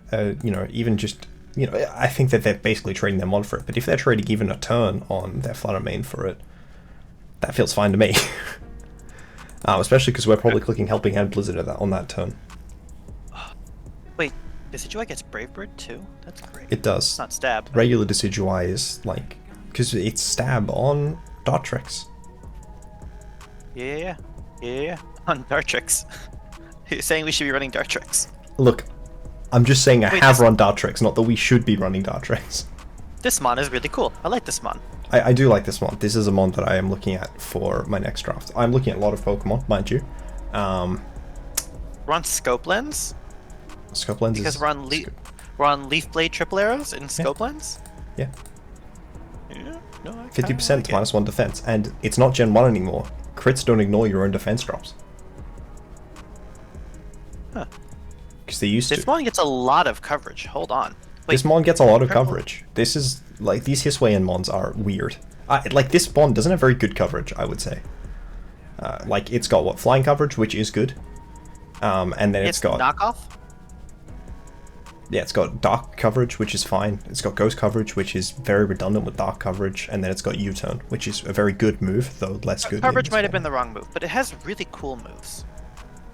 even just, I think that they're basically trading their mod for it. But if they're trading even a turn on their Flutter Mane for it, that feels fine to me. Especially because we're probably clicking Helping Hand Blizzard on that turn. Wait, Decidueye gets Brave Bird too? That's great. It does. It's not Stab. Regular Decidueye is like, because it's Stab on Dartrix. Yeah. On Dartrix. You're saying we should be running Dartrix. Look, I'm just saying I have run Dartrix, not that we should be running Dartrix. This mon is really cool. I like this mon. I do like this mon. This is a mon that I am looking at for my next draft. I'm looking at a lot of Pokemon, mind you. We're on Scope Lens? Scope Lens because we're on Leaf Blade Triple Arrows in Scope Lens? Yeah. Yeah. No, 50% to -1 defense, and it's not Gen 1 anymore. Crits don't ignore your own defense drops. Huh. Because they used to. This mon gets a lot of coverage. Hold on. Wait, this mon gets a lot of coverage. This is, like, these Hisuian mons are weird. Like, this mon doesn't have very good coverage, I would say. Like, it's got, flying coverage, which is good. And then it's got... knockoff? Yeah, it's got dark coverage, which is fine. It's got ghost coverage, which is very redundant with dark coverage. And then it's got U-turn, which is a very good move, though less good. Coverage might have been the wrong move, but it has really cool moves.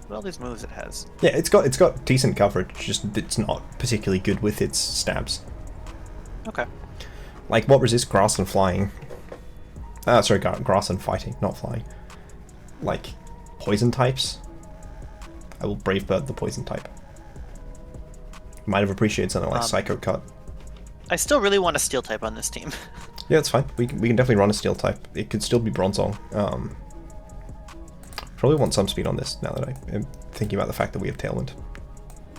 What all these moves it has? Yeah, it's got decent coverage, just it's not particularly good with its stabs. Okay. Like, what resists grass and flying? Sorry, grass and fighting, not flying. Like, poison types? I will Brave Bird the poison type. Might have appreciated something like Psycho Cut. I still really want a Steel type on this team. Yeah, it's fine. We can definitely run a Steel type. It could still be Bronzong. Probably want some speed on this, now that I am thinking about the fact that we have Tailwind.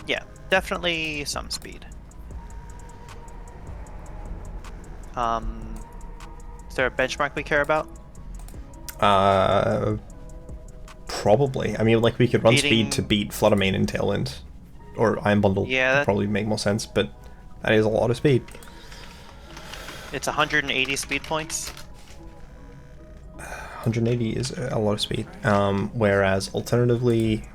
Yeah, definitely some speed. Is there a benchmark we care about? Probably. I mean, like, we could run speed to beat Flutter Mane and Tailwind. Or Iron Bundle would probably make more sense, but that is a lot of speed. It's 180 speed points. 180 is a lot of speed. Whereas alternatively,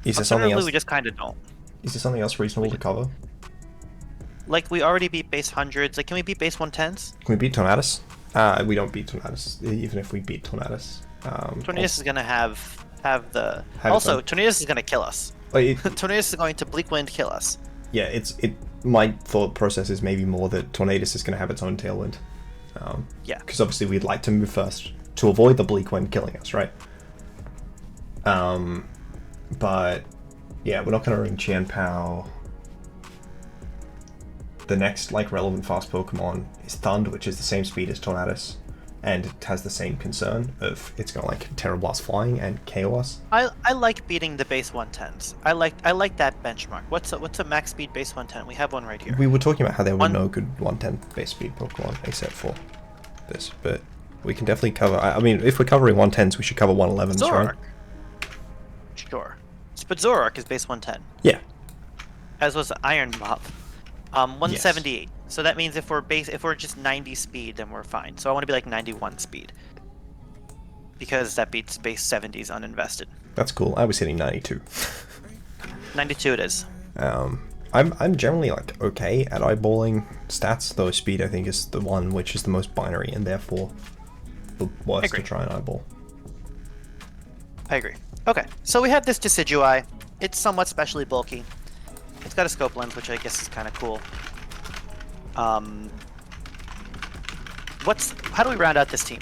is there something else? We just kind of don't. Is there something else reasonable to cover? Like, we already beat base 100s. Like, can we beat base 110s? Can we beat Tornadus? We don't beat Tornadus, even if we beat Tornadus. Tornadus is gonna have the. Have Also, its Tornadus is gonna kill us. Tornadus is going to Bleak Wind kill us. Yeah, my thought process is maybe more that Tornadus is going to have its own Tailwind. Yeah. Because obviously we'd like to move first to avoid the Bleak Wind killing us, right? But yeah, we're not going to ring Qianpao. The next like relevant fast Pokemon is Thund, which is the same speed as Tornadus, and it has the same concern of it's got like Terra Blast flying and KO us. I like beating the base 110s. I like that benchmark. What's a max speed base 110? We have one right here. We were talking about how there were no good 110 base speed Pokemon except for this, but we can definitely cover. I mean, if we're covering 110s, we should cover 111s, Zoroark. right? Sure. But Zoroark is base 110. Yeah. As was Iron Mob. 178. Yes. So that means if we're just 90 speed, then we're fine. So I want to be like 91 speed. Because that beats base 70s uninvested. That's cool. I was hitting 92. 92 it is. I'm generally like okay at eyeballing stats, though speed I think is the one which is the most binary and therefore the worst to try and eyeball. I agree. Okay, so we have this Decidueye. It's somewhat specially bulky. It's got a scope lens, which I guess is kind of cool. How do we round out this team?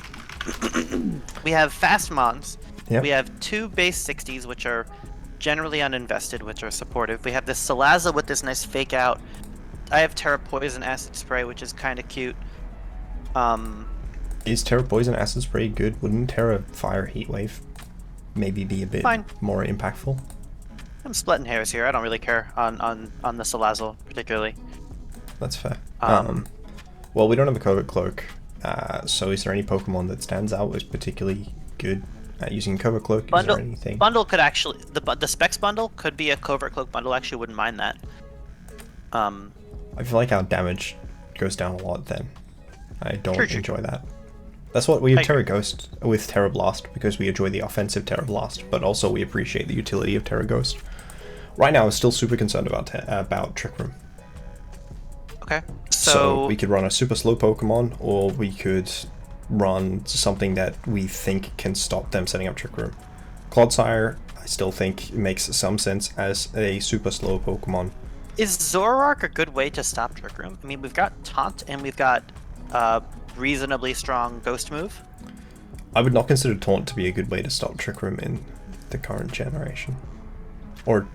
We have fast Mons. Yep. We have 2 base 60s, which are generally uninvested, which are supportive. We have this Salazzle with this nice fake out. I have Terra Poison Acid Spray, which is kind of cute. Is Terra Poison Acid Spray good? Wouldn't Terra Fire Heat Wave maybe be a bit more impactful? I'm splitting hairs here. I don't really care on the Salazzle particularly. That's fair. Well, we don't have a Covert Cloak, so is there any Pokemon that stands out as particularly good at using Covert Cloak? Is there anything? Bundle could actually the Specs bundle could be a Covert Cloak bundle. Actually, wouldn't mind that. I feel like our damage goes down a lot then. I don't enjoy that. That's what we have Terra Ghost with Terra Blast, because we enjoy the offensive Terra Blast, but also we appreciate the utility of Terra Ghost. Right now, I'm still super concerned about Trick Room. Okay. So we could run a super slow Pokemon, or we could run something that we think can stop them setting up Trick Room. Clodsire, I still think makes some sense as a super slow Pokemon. Is Zoroark a good way to stop Trick Room? I mean, we've got Taunt and we've got reasonably strong Ghost move. I would not consider Taunt to be a good way to stop Trick Room in the current generation, or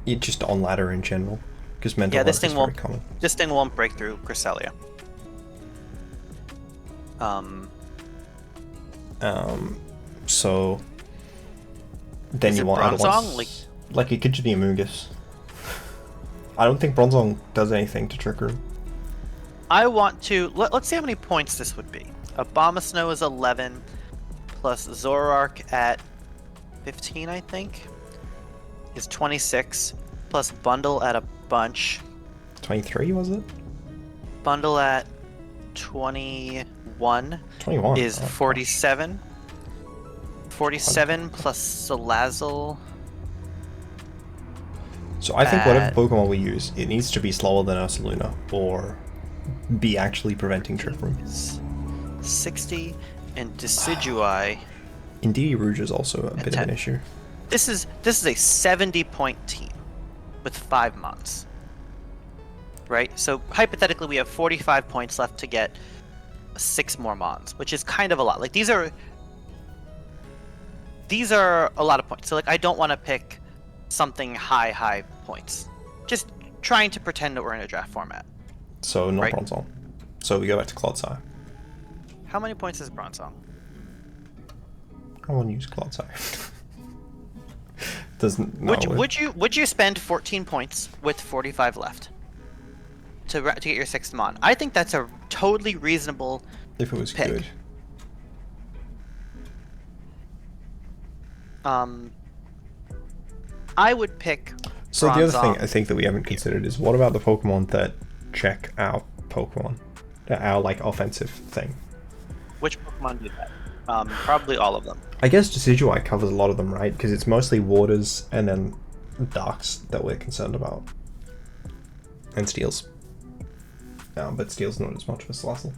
just on ladder in general, because mental health is very common. This thing won't break through Cresselia. So then you want Bronzong? Like it could just be a Mungus. I don't think Bronzong does anything to Trick Room. I want to... Let's see how many points this would be. Abomasnow is 11, plus Zoroark at 15, I think, is 26, plus Bundle at a bunch. 23, was it? Bundle at 21. 21 is 47. 47 plus Salazzle. So I think whatever Pokemon we use, it needs to be slower than Ursaluna, or be actually preventing Trick Room. 60, and Decidueye. Indeedee Rouge is also a bit of an issue. This is a 70-point team with 5 Mons. Right? So hypothetically we have 45 points left to get 6 more Mons, which is kind of a lot. Like these are a lot of points. So like I don't want to pick something high points. Just trying to pretend that we're in a draft format. So no Bronzong. So we go back to Clodsire. How many points is Bronzong? I won't use Clodsire. Doesn't. No, would you spend 14 points with 45 left to get your 6th Mon? I think that's a totally reasonable if it was pick. Good. I would pick. So the other thing I think that we haven't considered is what about the Pokemon that check our Pokemon, our like offensive thing. Which Pokemon do that? Probably all of them. I guess Decidueye covers a lot of them, right? Because it's mostly waters and then darks that we're concerned about, and steels. But steel's not as much of a Salazzle.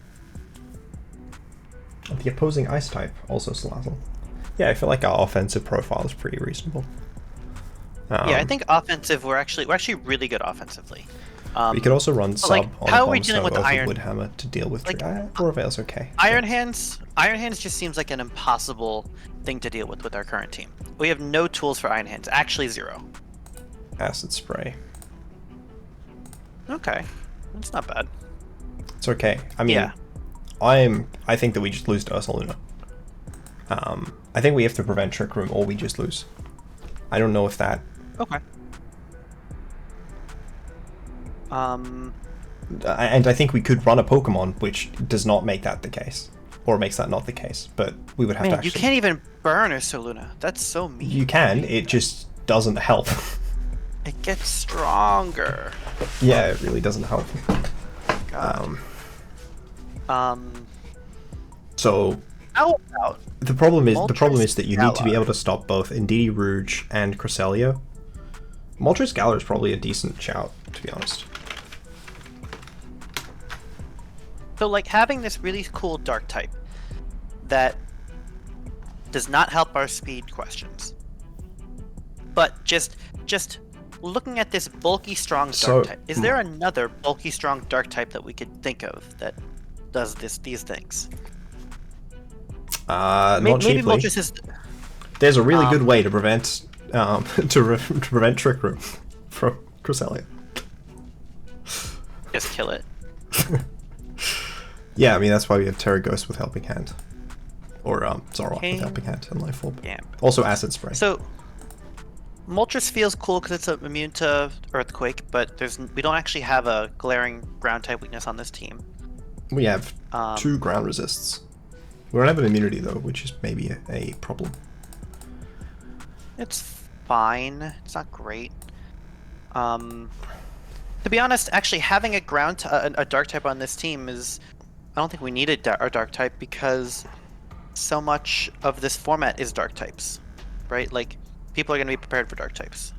The opposing ice type also Salazzle. Yeah, I feel like our offensive profile is pretty reasonable. Yeah, I think offensive, we're actually really good offensively. We could also run sub like, on how are we dealing Abomasnow with over Iron? Woodhammer to deal with Like, Roravel's okay. Iron Hands just seems like an impossible thing to deal with our current team. We have no tools for Iron Hands, actually 0. Acid spray. Okay, that's not bad. It's okay. I mean, Yeah. I think that we just lose to Ursaluna. I think we have to prevent Trick Room or we just lose. I don't know if that... Okay. And I think we could run a Pokemon which does not make that the case. Or makes that not the case. But we would have to actually... you can't even burn Ursaluna. That's so mean. You can, it just doesn't help. It gets stronger. Yeah, it really doesn't help. God. So... How about... The problem is that you need to be Galar. able to stop both Indeedee Rouge and Cresselia. Moltres Galar is probably a decent shout, to be honest. So, like, having this really cool dark type that does not help our speed questions, but just looking at this bulky, strong dark type, is there another bulky, strong dark type that we could think of that does these things? Not Maybe cheaply. Moltres is... There's a really good way to prevent to prevent Trick Room from Cresselia. Just kill it. Yeah, I mean that's why we have Terra Ghost with Helping Hand, or Zoroark with Helping Hand and Life Orb. Yeah. Also Acid Spray. So, Moltres feels cool because it's immune to Earthquake, but we don't actually have a glaring ground type weakness on this team. We have 2 ground resists. We don't have an immunity though, which is maybe a problem. It's fine. It's not great. To be honest, actually having a dark type on this team is... I don't think we need a dark type because so much of this format is dark types, right? Like, people are going to be prepared for dark types.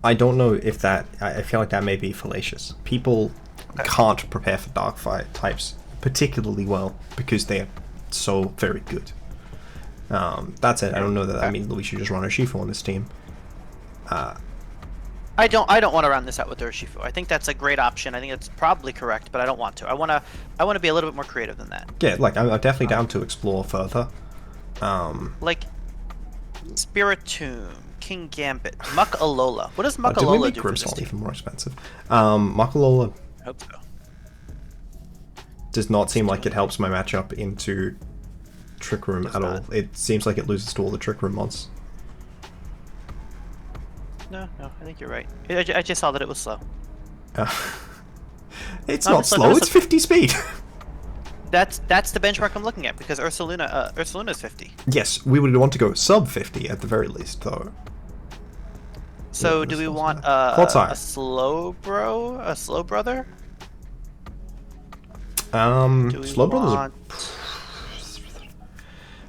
I don't know if that... I feel like that may be fallacious. People can't prepare for dark fight types particularly well because they are so very good. That's it. I don't know that that means that we should just run a Shifu on this team. I don't want to round this out with Urshifu. I think that's a great option. I think it's probably correct, but I don't want to. I want to be a little bit more creative than that. Yeah, like I'm definitely down to explore further. Like Spiritomb, King Gambit, Muck Alola. What does Muck Did we Alola make do for this Grimmsnarl team? even more expensive? Muck Alola I hope so. does not seem like it helps my matchup into Trick Room at all. It seems like it loses to all the Trick Room mons. No, I think you're right. I just saw that it was slow. It's No, not it's slow, like- it's 50 speed! That's the benchmark I'm looking at because Ursaluna's 50. Yes, we would want to go sub 50 at the very least, though. So Yeah, do we that's want Clodsire. a slow brother? Do we Slow Brothers are... want...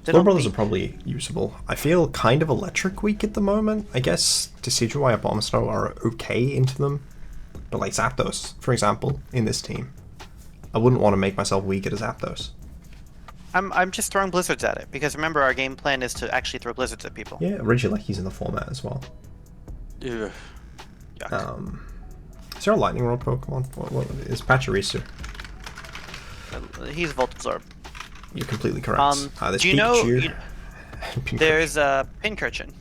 They Slow don't Brothers be- are probably usable. I feel kind of electric weak at the moment. I guess Decidueye and Abomasnow are okay into them. But like Zapdos, for example, in this team. I wouldn't want to make myself weak at a Zapdos. I'm just throwing blizzards at it because remember our game plan is to actually throw blizzards at people. Yeah, originally he's in the format as well. Ugh. Yuck. Is there a Lightning Rod Pokemon? What is Pachirisu? He's Volt Absorb. You're completely correct. There's do you know Pikachu. Pincurchin. there's a Pincurchin?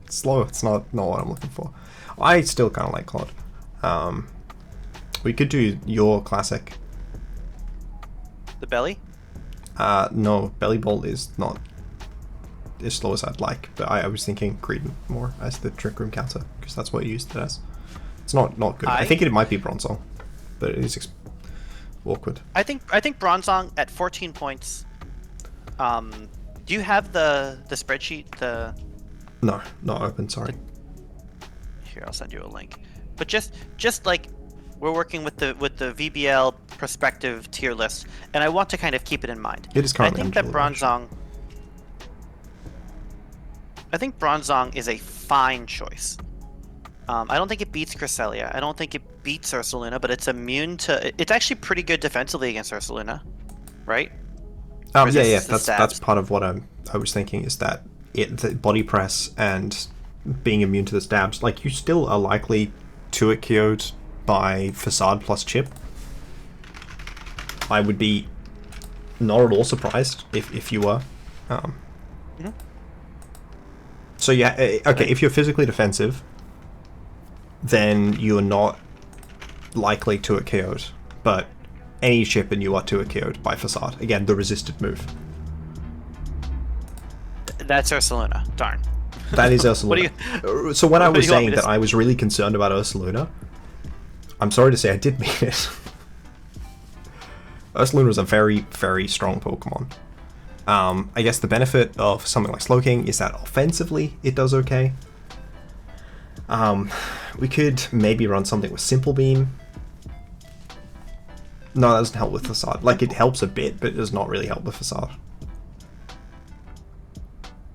Slow, it's not what I'm looking for. I still kind of like Clod. We could do your classic. The Belly? No, Belly Bolt is not as slow as I'd like, but I was thinking Greedent more as the Trick Room counter, because that's what you used it as. It's not good. I think it might be Bronzong, but it is awkward. I think Bronzong at 14 points. Do you have the spreadsheet? No, not open, sorry. Here, I'll send you a link. But just like we're working with the VBL prospective tier list, and I want to kind of keep it in mind. It is currently I think that Angela Bronzong is a fine choice. I don't think it beats Cresselia. I don't think it beats Ursaluna, but it's immune to... It's actually pretty good defensively against Ursaluna, right? resists the That's stabs. part of what I was thinking, is that the body press and being immune to the stabs, like, you still are likely to it KO'd by facade plus chip. I would be not at all surprised if you were. Mhm. So yeah, okay, if you're physically defensive, then you're not likely to it KO'd, but any chip and you are to it KO'd by facade. Again, the resisted move. That's Ursaluna. Darn. That is What do Ursaluna. So when I what do was you want me saying to that say? I was really concerned about Ursaluna, I'm sorry to say I did mean it. Ursaluna is a very, very strong Pokemon. I guess the benefit of something like Slowking is that offensively it does okay. We could maybe run something with Simple Beam. No, that doesn't help with Facade. Like, it helps a bit, but it does not really help with Facade.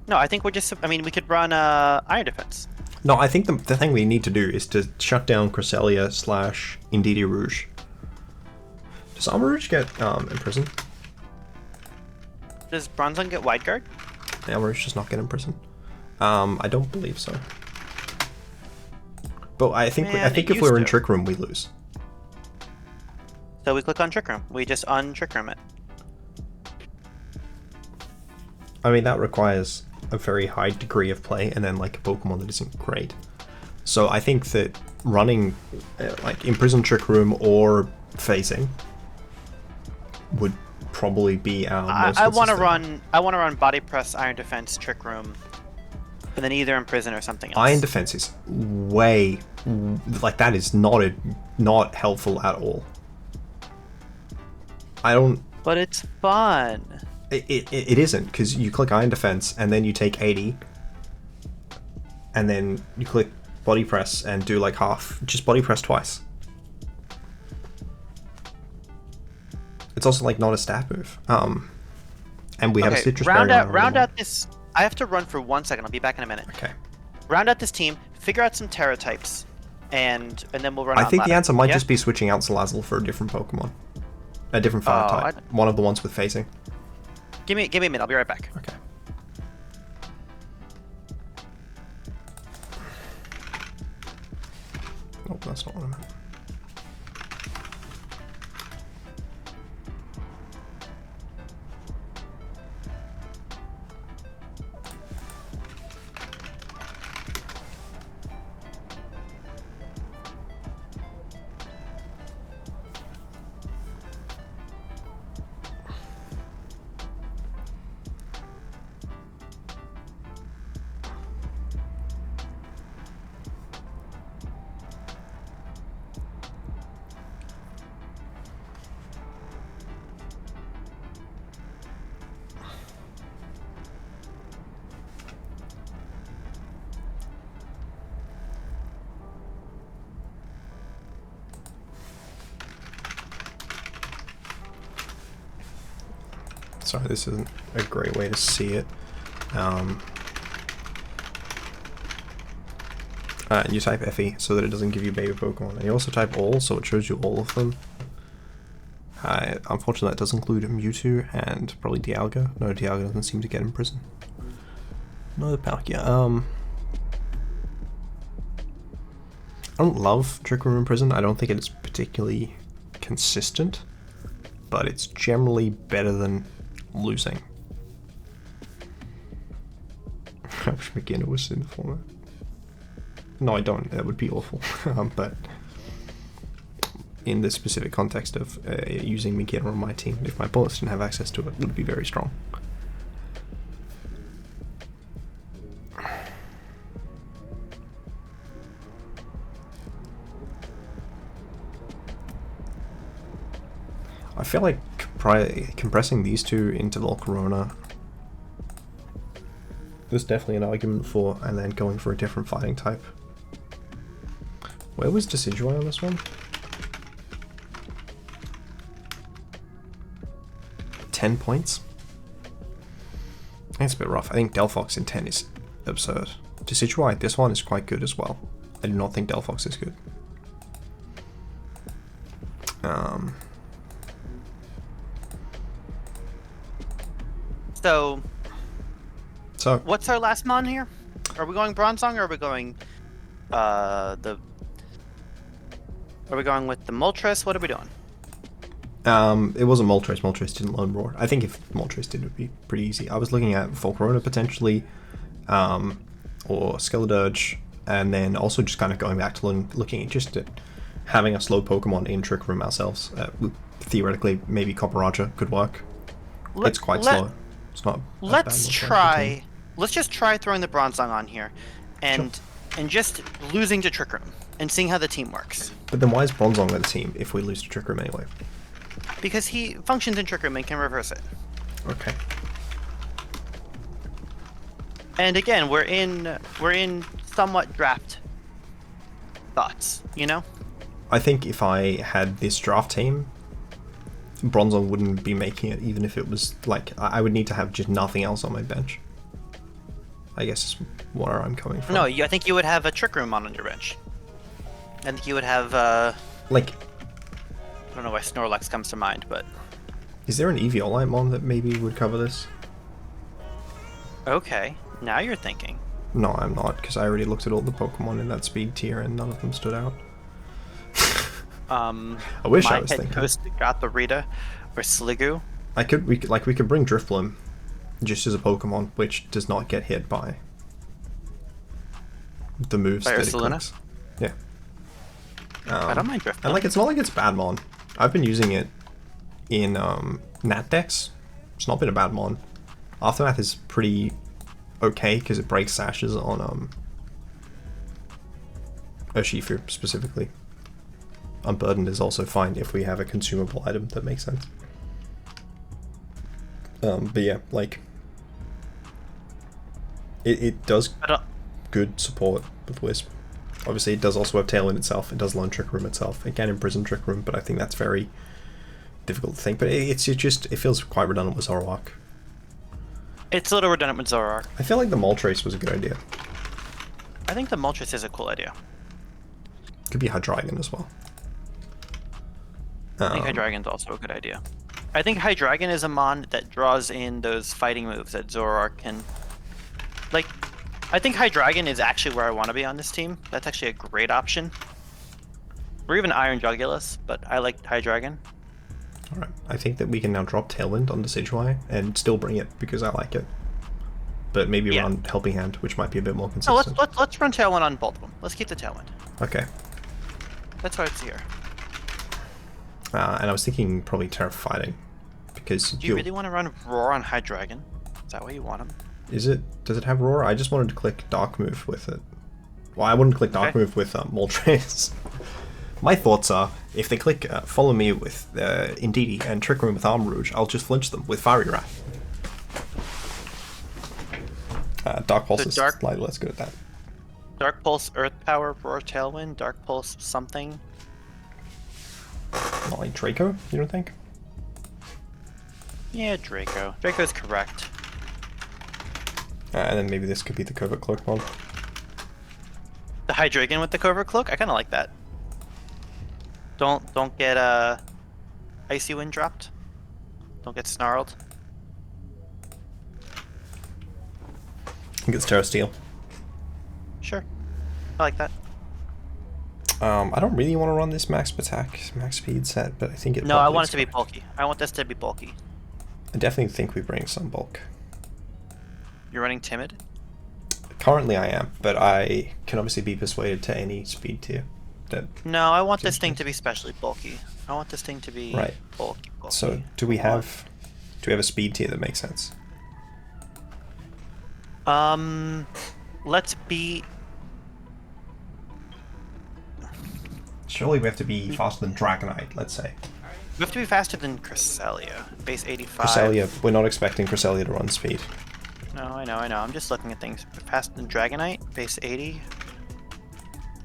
No, I think we're just. I mean, we could run Iron Defense. No, I think the thing we need to do is to shut down Cresselia / Indeedee Rouge. Does Armarouge get imprisoned? Does Bronzong get Wide Guard? Armarouge does not get imprisoned. I don't believe so. But I think Man, if it we're in used to. Trick Room, we lose. So we click on Trick Room. We just un-Trick Room it. I mean, that requires a very high degree of play, and then like a Pokemon that isn't great. So I think that running like Imprison Trick Room or Phasing would probably be our most I want to consistent. run Body Press, Iron Defense, Trick Room, and then either Imprison or something else. Iron Defense is way, like, that is not helpful at all. I don't. But it's fun. It isn't, because you click Iron Defense and then you take 80, and then you click Body Press and do like half. Just Body Press twice. It's also like not a stat move. And we have a Citrus Berry. Round out this. I have to run for 1 second. I'll be back in a minute. Okay. Round out this team. Figure out some Terra types, and then we'll run. I on think the ladder. answer might Yeah? just be switching out Salazzle for a different Pokemon, a different fire type. One of the ones with Phasing. Give me a minute. I'll be right back. Okay. Oh, that's not what I meant. Sorry, this isn't a great way to see it. And you type FE so that it doesn't give you baby Pokemon. And you also type all, so it shows you all of them. Unfortunately, that does include Mewtwo and probably Dialga. No, Dialga doesn't seem to get imprisoned. No, Palkia. I don't love Trick Room Imprison. I don't think it is particularly consistent, but it's generally better than losing. I wish McGinnis was in the format. No, I don't. That would be awful. But in the specific context of using McGinnis on my team, if my bullets didn't have access to it, it would be very strong. I feel like compressing these two into Volcarona, there's definitely an argument for, and then going for a different fighting type. Where was Decidueye on this one? 10 points? That's a bit rough. I think Delphox in 10 is absurd. Decidueye, this one is quite good as well. I do not think Delphox is good. So, So what's our last mon here? Are we going Bronzong or are we going Are we going with the Moltres? What are we doing? it wasn't Moltres. Moltres didn't learn Roar. I think if Moltres did, it would be pretty easy. I was looking at Volcarona potentially, or Skeledirge, and then also just kind of going back to looking at just at having a slow Pokemon in Trick Room ourselves. Theoretically, maybe Copperaja could work. It's quite slow. It's not. Let's try. Let's just try throwing the Bronzong on here, and just losing to Trick Room and seeing how the team works. But then why is Bronzong on the team if we lose to Trick Room anyway? Because he functions in Trick Room and can reverse it. Okay. And again, we're in somewhat draft thoughts, you know? I think if I had this draft team, Bronzong wouldn't be making it, even if it was like I would need to have just nothing else on my bench. I guess is where I'm coming from. No, I think you would have a Trick Room on your bench. I think you would have like, I don't know why Snorlax comes to mind, but is there an Eviolite mon that maybe would cover this? okay, now you're thinking. No, I'm not, because I already looked at all the Pokemon in that speed tier and none of them stood out. I wish I was thinking. Got the Rita or Sliggoo. We could bring Drifbloom just as a Pokemon which does not get hit by the moves that it clicks. Yeah. I don't mind Drifbloom. And like it's not like it's bad mon. I've been using it in Nat decks. It's not been a bad mon. Aftermath is pretty okay because it breaks sashes on Urshifu specifically. Unburdened is also fine if we have a consumable item that makes sense. But yeah, like it does good support with Wisp. Obviously, it does also have Tailwind itself. It does learn Trick Room itself. It can imprison Trick Room, but I think that's very difficult to think. But it feels quite redundant with Zoroark. It's a little redundant with Zoroark. I feel like the Moltres was a good idea. I think the Moltres is a cool idea. Could be Hydreigon as well. I think Hydreigon's also a good idea. I think Hydreigon is a mon that draws in those fighting moves that Zoroark can. Like, I think Hydreigon is actually where I want to be on this team. That's actually a great option. Or even Iron Jugulus, but I like Hydreigon. Alright, I think that we can now drop Tailwind on the Decidueye and still bring it because I like it. But maybe run Helping Hand, which might be a bit more consistent. No, let's run Tailwind on both of them. Let's keep the Tailwind. Okay. That's why it's here. And I was thinking probably Terra Fighting, because do you really want to run Roar on Hydreigon? Is that what you want him? Does it have Roar? I just wanted to click Dark Move with it. Well, I wouldn't click Dark Move with Moltres. My thoughts are, if they click Follow Me with Indeedee and Trick Room with Arm Rouge, I'll just flinch them with Fiery Wrath. Dark Pulse is slightly less good at that. Dark Pulse, Earth Power, Roar, Tailwind, Dark Pulse, something. Not like Draco, you don't think? Yeah, Draco. Draco's correct. And then maybe this could be the Covert Cloak mod. The Hydreigon with the Covert Cloak? I kind of like that. Don't get Icy Wind dropped. Don't get snarled. I think it's Terra Steel. Sure. I like that. I don't really want to run this max attack, max speed set, but I think it. No, I want it to be bulky. I want this to be bulky. I definitely think we bring some bulk. You're running Timid? Currently I am, but I can obviously be persuaded to any speed tier. No, I want this thing to be specially bulky. I want this thing to be bulky. So do we have a speed tier that makes sense? Let's be. Surely we have to be faster than Dragonite, let's say. We have to be faster than Cresselia, base 85. Cresselia, we're not expecting Cresselia to run speed. No, I know. I'm just looking at things. Faster than Dragonite, base 80.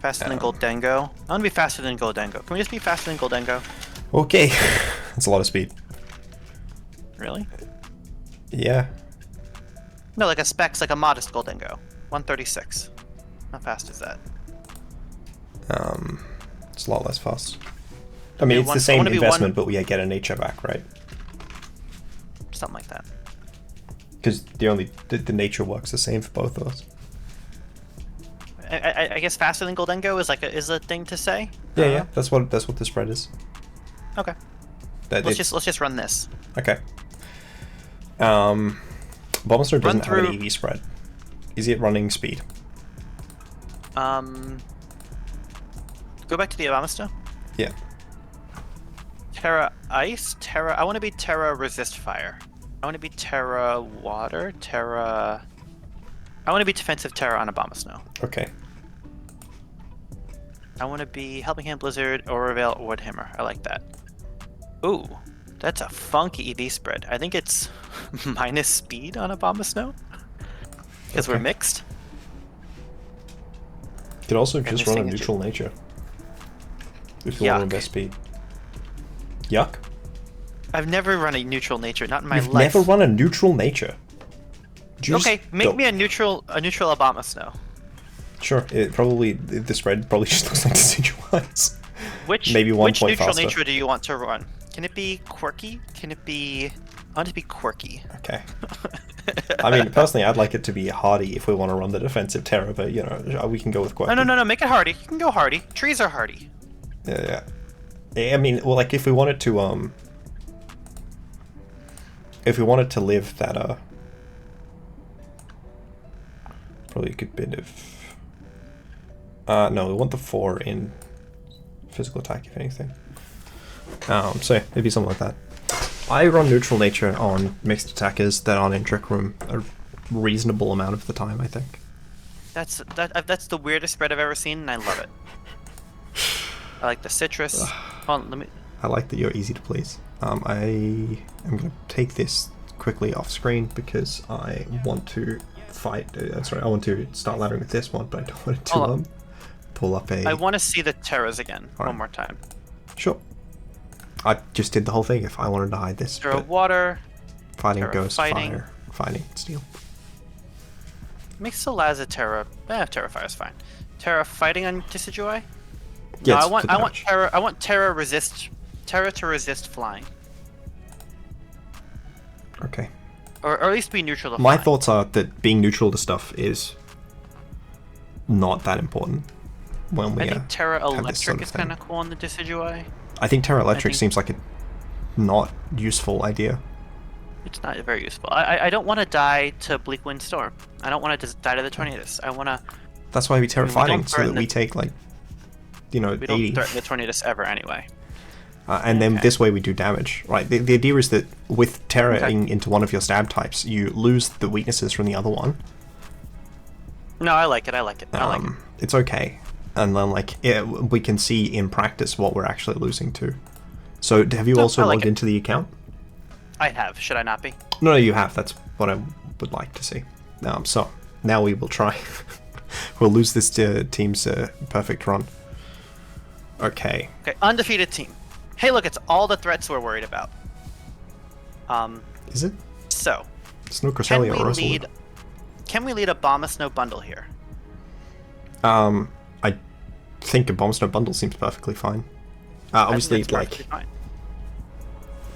Faster than Goldengo. I want to be faster than Goldengo. Can we just be faster than Goldengo? Okay. That's a lot of speed. Really? Yeah. No, like a specs, like a modest Goldengo. 136. How fast is that? It's a lot less fast. I mean, it's the same investment, but we get a nature back, right? Something like that. Because the nature works the same for both of us. I guess faster than Goldengo is a thing to say. Yeah, that's what the spread is. Okay. Let's just run this. Okay. Abomasnow doesn't have an EV spread. Is it running speed? Go back to the Abomasnow. Yeah. Terra Ice, Terra. I want to be Terra Resist Fire. I want to be Terra Water, Terra. I want to be Defensive Terra on Abomasnow. Okay. I want to be Helping Hand Blizzard, Aurorvale, Woodhammer. I like that. Ooh, that's a funky EV spread. I think it's minus speed on Abomasnow because we're mixed. You could also just run a neutral nature if you want to invest speed. Yuck. I've never run a neutral nature, not in my You've life. never run a neutral nature. Okay, make me a neutral Abomasnow. Sure. The spread probably just looks like Decidueyes. Which neutral nature do you want to run? Can it be quirky? Can it be? I want it to be quirky. Okay. I mean, personally, I'd like it to be hardy if we want to run the defensive Terra, but you know, we can go with quirky. No, make it hardy. You can go hardy. Trees are hardy. Yeah. I mean, well, like if we wanted to live that probably a good bit of no, we want the 4 in physical attack if anything. So yeah, maybe something like that. I run neutral nature on mixed attackers that aren't in Trick Room a reasonable amount of the time, I think. That's the weirdest spread I've ever seen, and I love it. I like the citrus. Hold on, let me. I like that you're easy to please. I am going to take this quickly off screen because I want to fight. Sorry, I want to start laddering with this one, but I don't want to pull up a. I want to see the Terras again one more time. Sure. I just did the whole thing if I wanted to hide this. Terra Water. Fighting Terra Ghost, Fighting. Fire, Fighting Steel. Make Salaza Terra. Terra Fire is fine. Terra Fighting on Decidueye? Yeah, no, I want Terra resist. Terra to resist flying. Okay. Or at least be neutral to My flying. thoughts are that being neutral to stuff is not that important when we I think Terra Electric sort of is kind of cool on the Decidueye. I think Terra Electric seems like a not useful idea. It's not very useful. I don't want to die to Bleak Wind Storm. I don't want to die to the Tornadus. I want to... That's why we Terra Fighting, so that we take, like, you know, 80. We don't threaten the Tornadus ever anyway. And then this way we do damage, right? The idea is that with Terraing into one of your stab types, you lose the weaknesses from the other one. No, I like it. It's okay. And then, like, we can see in practice what we're actually losing to. So, have you also logged into the account? I have. Should I not be? No, you have. That's what I would like to see. So, now we will try. We'll lose this team's perfect run. Okay. Okay, undefeated team. Hey, look, it's all the threats we're worried about. Is it? So, Snow Cresselia or can we lead a Abomasnow bundle here? I think a Abomasnow bundle seems perfectly fine. Obviously, like,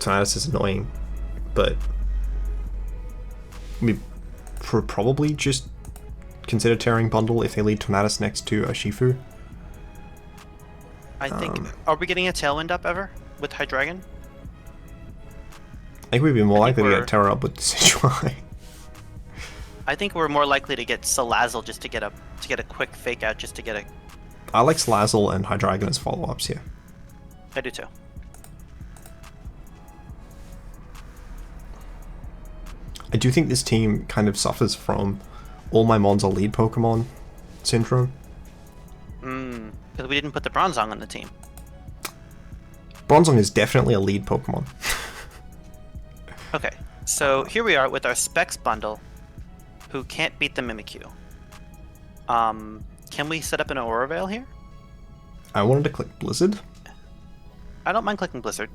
Tornadus is annoying, but we probably just consider Tearing bundle if they lead Tornadus next to a Shifu. I think. Are we getting a Tailwind up ever with Hydreigon? I think we'd be more likely to get Terra up with Decidueye. I think we're more likely to get Salazzle just to get a quick fake out, just to get a. I like Salazzle and Hydreigon as follow-ups here. I do too. I do think this team kind of suffers from all my mons are lead Pokemon syndrome. Because we didn't put the Bronzong on the team. Bronzong is definitely a lead Pokemon. Okay, so here we are with our Specs bundle, who can't beat the Mimikyu. Can we set up an Aurorvale here? I wanted to click Blizzard. I don't mind clicking Blizzard.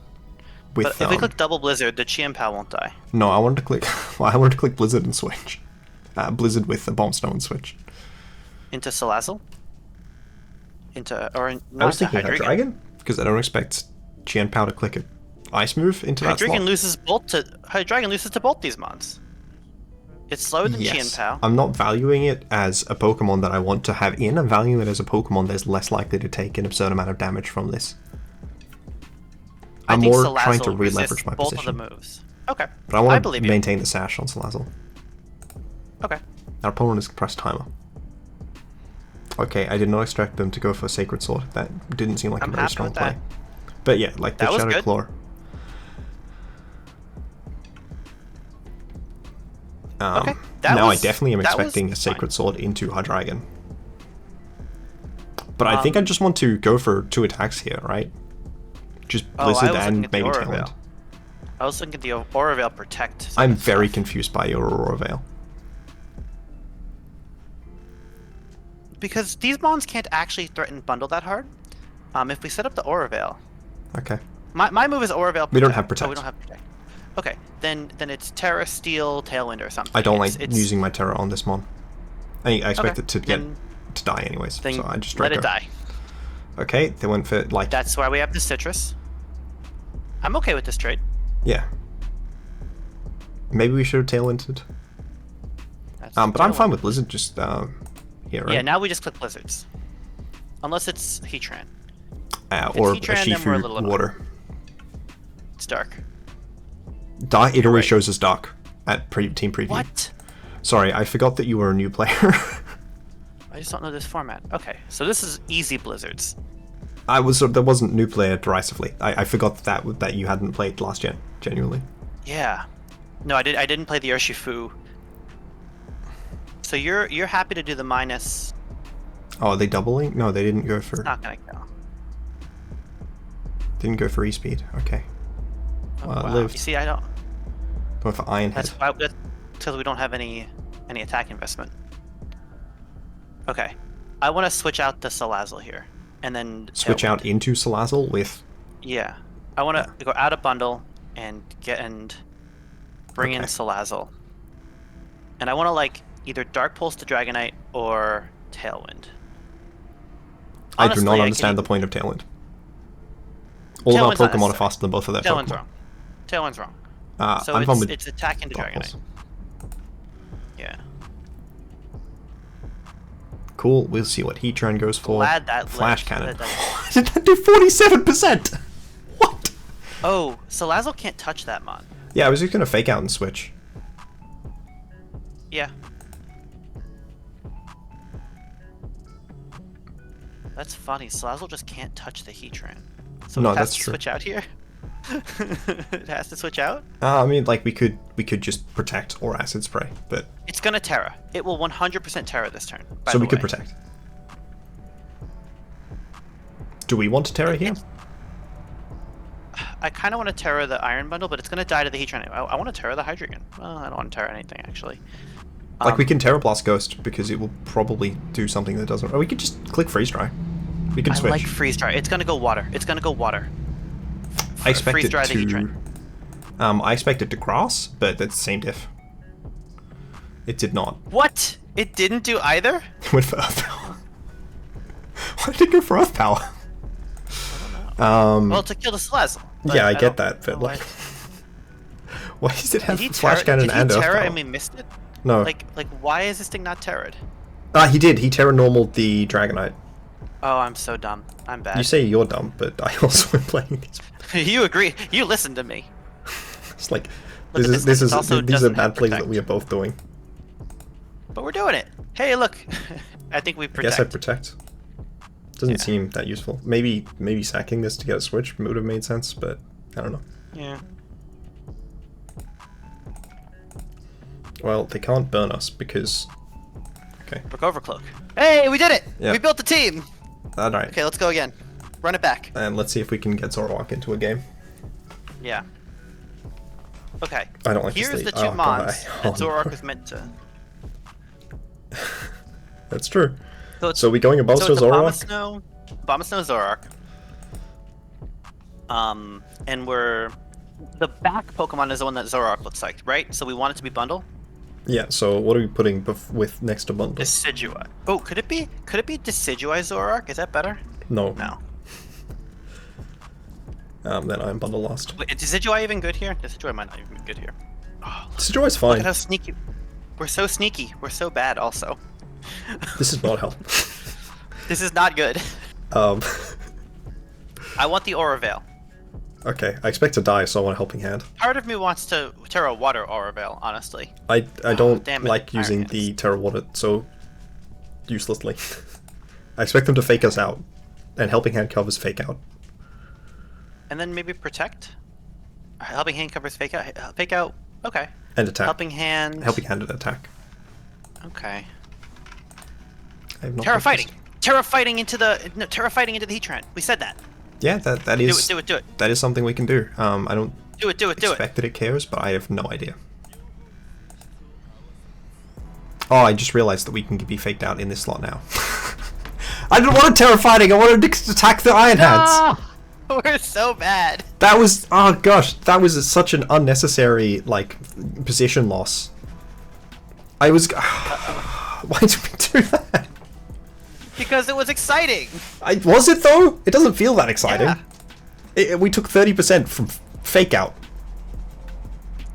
But if we click double Blizzard, the Chiempao won't die. No, I wanted to click. I wanted to click Blizzard and switch. Blizzard with the Abomasnow and switch. Into Salazzle? I was thinking Hydreigon because I don't expect Chiempao to click a Ice move into that slot. Hydreigon loses to both these mons. It's slower than Yes. Chien-Pao. I'm not valuing it as a Pokemon that I want to have in. I'm valuing it as a Pokemon that's less likely to take an absurd amount of damage from this. I'm more trying to re-leverage my both position. of the moves. Okay. But I want to believe you. maintain the sash on Salazzle. Okay. Our opponent is pressed timer. Okay, I did not expect them to go for Sacred Sword. That didn't seem like a very strong play. But yeah, like the Shadow Claw. Okay. Now I definitely am expecting a Sacred Sword into Hydreigon. But I think I just want to go for 2 attacks here, right? Just Blizzard and maybe Tailwind. I was thinking the Aura Veil protect. I'm very confused by your Aura Veil. Because these mons can't actually threaten bundle that hard. If we set up the Aura Veil. Okay. My move is Aura Veil. We don't have Protect. Oh, we don't have Protect. Okay, then it's Terra, Steel, Tailwind, or something. I don't like using my Terra on this mon. I expect it to die anyways, then so I just let it die. Okay, they went for like. That's why we have the Citrus. I'm okay with this trade. Yeah. Maybe we should have Tailwinded. But I'm fine with Blizzard just here, right? Yeah, now we just click Blizzards. Unless it's Heatran. Or a Shifu Water. It's dark. Dark. It always shows as dark at team preview. What? Sorry, I forgot that you were a new player. I just don't know this format. Okay, so this is easy Blizzards. There wasn't new player derisively. I forgot that you hadn't played last gen. Genuinely. Yeah. No, I didn't play the Urshifu. So you're happy to do the minus. Oh, are they doubling? No, they didn't go for. It's not gonna go. Didn't go for E-Speed. Okay. Oh, wow. Lived. You see, I don't. Going for Iron Head. That's because we don't have any attack investment. Okay, I want to switch out the Salazzle here, and then switch out into Salazzle with. Yeah, I want to go out of bundle and bring in Salazzle, and I want to like either Dark Pulse to Dragonite or Tailwind. Honestly, I do not understand the point of Tailwind. All of our Pokemon are faster than both of their Tailwind's Pokemon. Wrong. Tailwind's wrong. So it's attack into Dragonite. Yeah. Cool. We'll see what Heatran goes for. Glad that Flash Cannon. Did that do 47%? What? Oh, Salazzle can't touch that mon. Yeah, I was just gonna fake out and switch. Yeah. That's funny. Salazzle just can't touch the Heatran. So no, it has that's to true. Switch out here. It has to switch out. I mean, like we could just protect or Acid Spray, but it's gonna Terra. It will 100% Terra this turn. So we could protect. Do we want to Terra here? I kind of want to Terra the Iron Bundle, but it's gonna die to the Heatran. I want to Terra the Hydreigon. Well, I don't want to Terra anything actually. Like we can Terra Blast Ghost because it will probably do something that doesn't. Or we could just click Freeze Dry. We can switch. I like Freeze Dry. It's gonna go Water. It's gonna go Water. I expect it to. I expected to Grass, but that's the same diff. It did not. What? It didn't do either? It went for Earth Power. Why did it go for Earth Power? I don't know. Well, to kill the Salazzle. Yeah, I get that, but like, why does it have Flash Cannon and Earth Power? Terra and we missed it? No. Like, why is this thing not Terra'd? He did. He Terra Normaled the Dragonite. Oh, I'm so dumb. I'm bad. You say you're dumb, but I also am playing these. You agree. You listen to me. It's like these are bad plays that we are both doing. But we're doing it. Hey, look. I think we protect. I guess I protect. Doesn't seem that useful. Maybe sacking this to get a switch would have made sense, but I don't know. Yeah. Well, they can't burn us because. Okay. Brook Overcloak. Hey, we did it! Yep. We built the team! Alright. Okay, let's go again. Run it back. And let's see if we can get Zoroark into a game. Yeah. Okay. I don't like Here's the two mons that Zoroark was meant to. That's true. So we going Abomasnow Zoroark? Abomasnow Zoroark. And we're... The back Pokemon is the one that Zoroark looks like, right? So we want it to be bundle? Yeah, so what are we putting with next to bundle? Decidueye. Oh, could it be Decidueye Zoroark? Is that better? No. No. Then I'm bundle lost. Wait, is Decidueye even good here? Decidueye might not even be good here. Oh, Decidueye's fine. Look at how sneaky. We're so sneaky. We're so bad also. This is not helpful. This is not good. Um, I want the Aura Veil. okay, I expect to die, so I want a helping hand. Part of me wants to Terra Water Aura Veil, honestly. I don't damn it, like using Iron the Hands. Terra Water so uselessly. I expect them to fake us out, and helping hand covers fake out. And then maybe Protect? Helping Hand covers Fake Out. Fake Out, okay. And attack. Helping Hand... Helping hand and attack. Okay. I have not Terra played Fighting! this. Terra Fighting into the... No, Terra Fighting into the Heat Treant. We said that. Yeah, that is... Do it. That is something we can do. I don't Do it. expect that it cares, but I have no idea. Oh, I just realized that we can be faked out in this slot now. I didn't want Terra Fighting, I wanted to attack the Iron Hands! We're so bad. That was, oh gosh, that was such an unnecessary, like, position loss. I was, why did we do that? Because it was exciting. Was it though? It doesn't feel that exciting. Yeah. We took 30% from fake out.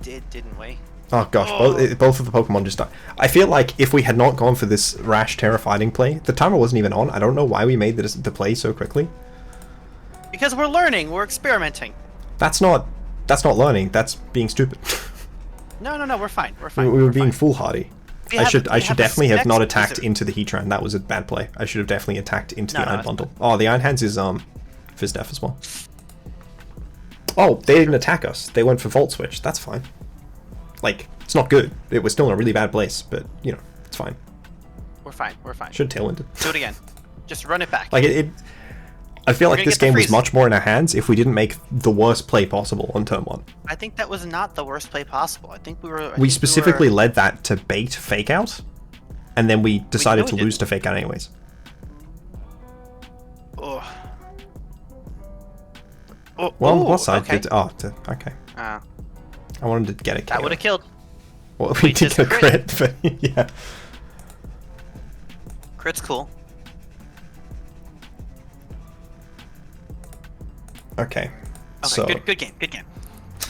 Didn't we? Oh gosh, both of the Pokemon just died. I feel like if we had not gone for this rash Terra Fighting play, the timer wasn't even on. I don't know why we made the play so quickly. Because we're learning, we're experimenting. That's not learning, that's being stupid. No, we're fine. We're We fine. were we're being fine. foolhardy. We I have should a definitely have not specs attacked wizard. into the Heatran. That was a bad play. I should have definitely attacked into the No, Iron it's Bundle. Oh, the Iron Hands is Fizdef as well. Oh, they didn't attack us. They went for Volt Switch. That's fine. Like, it's not good. It was still in a really bad place, but you know, it's fine. We're fine. Should have Tailwinded. Do it again. Just run it back. Like I feel like gonna this get the game was freeze. much more in our hands if we didn't make the worst play possible on turn 1. I think that was not the worst play possible. I think we were... We specifically led that to bait Fake Out, and then we decided to we lose to Fake Out anyways. Oh. Well, on the plus side, okay. okay. Uh, I wanted to get a KO. that would have killed. Well, we Wait, did just get a crit. crit, but yeah. Crit's cool. Okay. Okay, So, good game.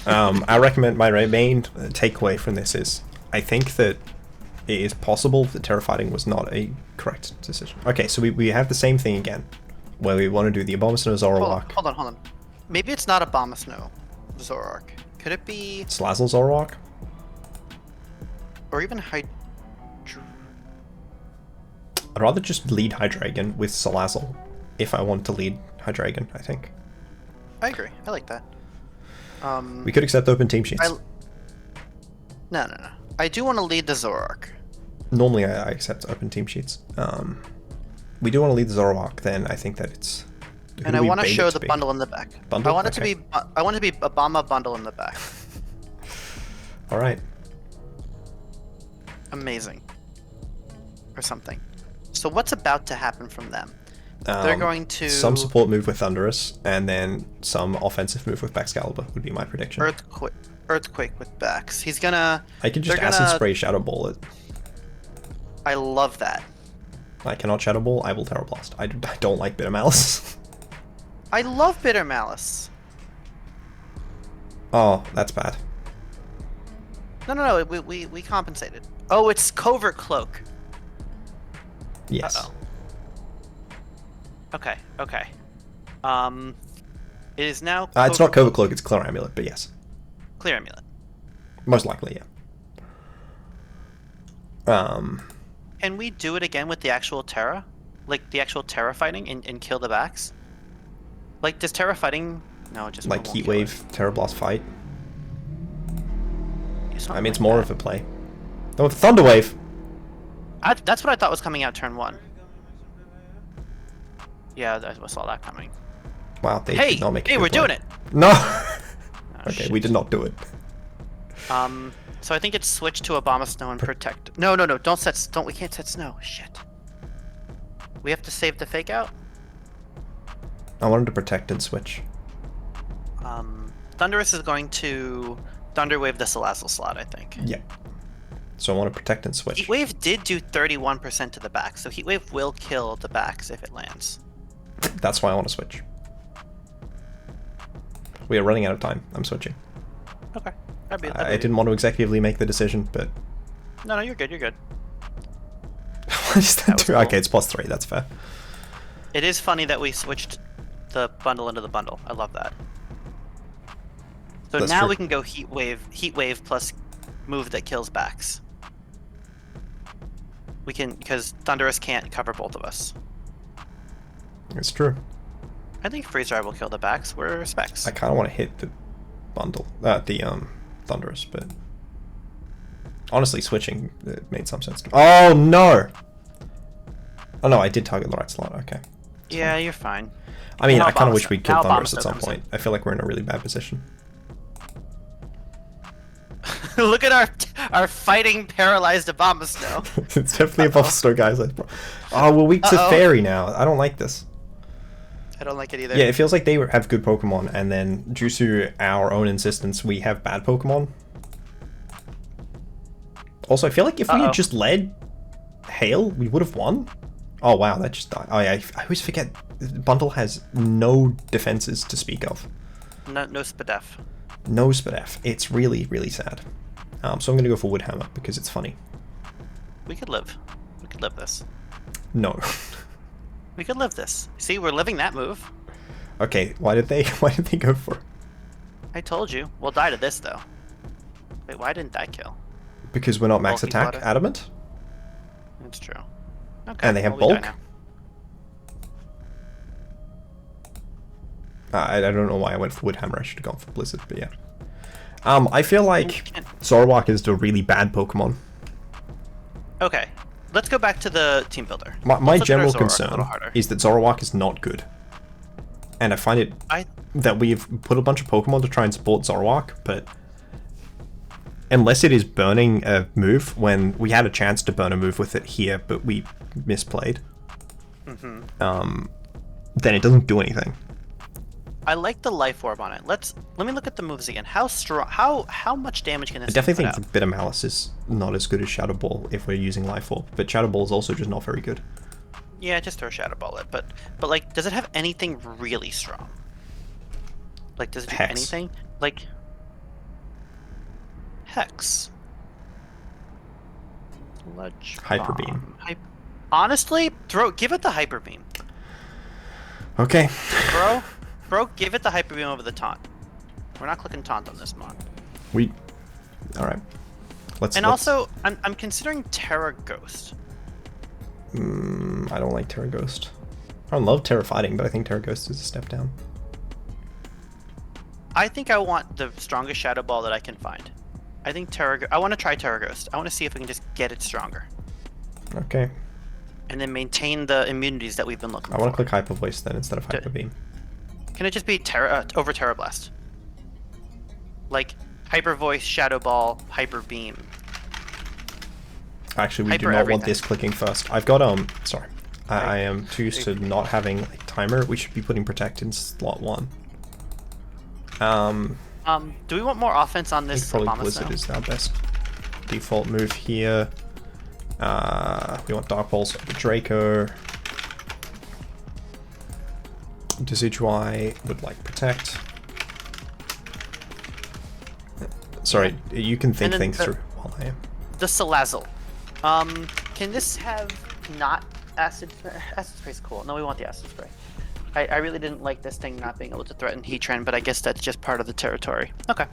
I recommend my main takeaway from this is I think that it is possible that Terra Fighting was not a correct decision. Okay, so we have the same thing again, where we want to do the Abomasnow Zoroark. Hold on. Maybe it's not Abomasnow Zoroark. Could it be... Slazzle Zoroark? Or even Hydra... I'd rather just lead Hydreigon with Salazzle if I want to lead Hydreigon, I think. I agree. I like that. We could accept open team sheets. No. I do want to lead the Zoroark. Normally I accept open team sheets. We do want to lead the Zoroark, then I think that it's... who And do I we want to bait show it the be? bundle in the back. Bundle? I want it Okay. to be... I want it to be Obama bundle in the back. Alright. Amazing. Or something. So what's about to happen from them? They're going to... Some support move with Thunderous, and then some offensive move with Baxcalibur would be my prediction. Earthquake with Bax. He's gonna... I can just they're Acid gonna- Spray Shadow Ball it. I love that. I cannot Shadow Ball, I will Terra Blast. I don't like Bitter Malice. I love Bitter Malice. Oh, that's bad. No. We compensated. Oh, it's Covert Cloak. Yes. Uh-oh. Okay. It is now... It's not Covert Cloak, it's Clear Amulet, but yes. Clear Amulet. Most likely, yeah. Can we do it again with the actual Terra? Like, the actual Terra fighting and kill the backs? Like, does Terra fighting... No, it just Like won't Heat kill it. Wave, Terra Blast fight. Yeah, I something mean, it's like more that. of a play. Oh, Thunder Wave! That's what I thought was coming out turn 1. Yeah, I saw that coming. Wow, they Hey! did not make a Hey, good we're play. doing it! No! Oh, Okay, shit. we did not do it. So I think it's switched to Abomasnow and Protect. No, we can't set Snow. Shit. We have to save the Fake Out? I wanted to protect and switch. Thunderous is going to Thunder Wave the Salazzle slot, I think. Yeah. So I want to protect and switch. Heat Wave did do 31% to the back, so Heat Wave will kill the backs if it lands. That's why I want to switch. We are running out of time. I'm switching. Okay. That'd be I didn't want to executively make the decision, but No, you're good. You're good. What does that do? Cool. Okay, it's +3. That's fair. It is funny that we switched the bundle into the bundle. I love that. So That's now true. we can go heat wave plus move that kills backs. We can, because Thunderous can't cover both of us. It's true. I think Freeze Drive will kill the backs. We're specs. I kind of want to hit the bundle, Thunderous, but honestly, switching made some sense. Oh no! Oh no, I did target the right slot. Okay. Yeah, you're fine. I mean, Now I kind of wish Abomasnow- we'd killed now Thunderous Abomasnow at some comes in. point. I feel like we're in a really bad position. Look at our fighting paralyzed Abomasnow. It's definitely a Abomasnow, guys. Oh, we're weak to Uh-oh. Fairy now. I don't like this. I don't like it either. Yeah, it feels like they have good Pokemon, and then due to our own insistence, we have bad Pokemon. Also, I feel like if we had just led Hail, we would have won. Oh wow, that just died. Oh yeah, I always forget. Bundle has no defenses to speak of. No Spadef. No Spadef. It's really, really sad. So I'm going to go for Woodhammer because it's funny. We could live. We could live this. No. We could live this. See, we're living that move. Okay, why did they go for it? I told you. We'll die to this though. Wait, why didn't that kill? Because we're not max Bulky attack Flutter. adamant, That's true. Okay. and they have well, we die bulk. now. I don't know why I went for Woodhammer. I should have gone for Blizzard, but yeah. I feel like can't- Zoroark is a really bad Pokemon. Okay. Let's go back to the team builder. My Let's look at general our Zoroark a concern little harder. is that Zoroark is not good. And I find it that we've put a bunch of Pokemon to try and support Zoroark, but unless it is burning a move, when we had a chance to burn a move with it here, but we misplayed, then it doesn't do anything. I like the life orb on it. Let me look at the moves again. How strong? How much damage can this? I definitely thing think put out? Bitter Malice is not as good as Shadow Ball if we're using Life Orb, but Shadow Ball is also just not very good. Yeah, just throw Shadow Ball it. But like, does it have anything really strong? Like, does it do Hex. anything? Like, Hex. Sludge Hyper Bomb. Honestly, give it the Hyper Beam, Okay. bro. Bro, give it the Hyper Beam over the taunt. We're not clicking taunt on this mod. Alright. Let's. Also, I'm considering Terra Ghost. I don't like Terra Ghost. I love Terra Fighting, but I think Terra Ghost is a step down. I think I want the strongest Shadow Ball that I can find. I think I want to try Terra Ghost. I want to see if we can just get it stronger. Okay. And then maintain the immunities that we've been looking for. I want to click Hyper Voice then instead of Hyper Beam. Can it just be over Terra Blast? Like, Hyper Voice, Shadow Ball, Hyper Beam. Actually, we do Hyper not want everything. this clicking first. I've got, sorry. I am too used to not having like, timer. We should be putting Protect in slot 1. Do we want more offense on I think this probably Abomasnow? Blizzard is our best default move here. We want Dark Pulse over Draco. Decidueye would like Protect. Sorry, you can think then things through while I am. The Salazzle. Can this have not Acid Spray's cool. No, we want the Acid Spray. I really didn't like this thing not being able to threaten Heatran, but I guess that's just part of the territory. Okay.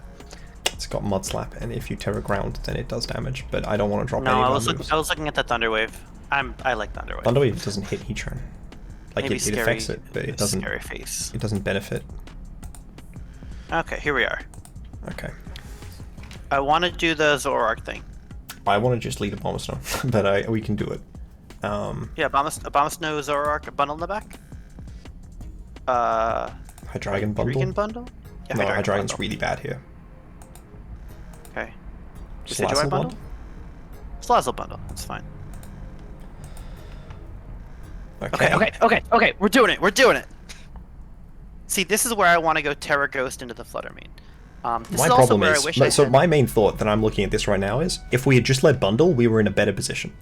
It's got Mud Slap, and if you Terra Ground, then it does damage, but I don't want to drop any No, of I our was moves. looking at the Thunder Wave. I like Thunder Wave. Thunder Wave doesn't hit Heatran. Like, Maybe it affects it, but it doesn't. Scary face. It doesn't benefit. Okay, here we are. Okay. I want to do the Zoroark thing. I want to just lead Abomasnow, but we can do it. Yeah, Abomasnow Zoroark, a bundle in the back. Hydreigon bundle? Hydreigon bundle? Yeah, No, Hydreigon Hydreigon's bundle. really bad here. Okay. Salazzle Decidueye bundle? bundle? Salazzle bundle, that's fine. Okay. Okay, we're doing it. See, this is where I want to go Terra Ghost into the Fluttermane. This My is also problem where is, I wish I so had... my main thought that I'm looking at this right now is, if we had just led bundle, we were in a better position.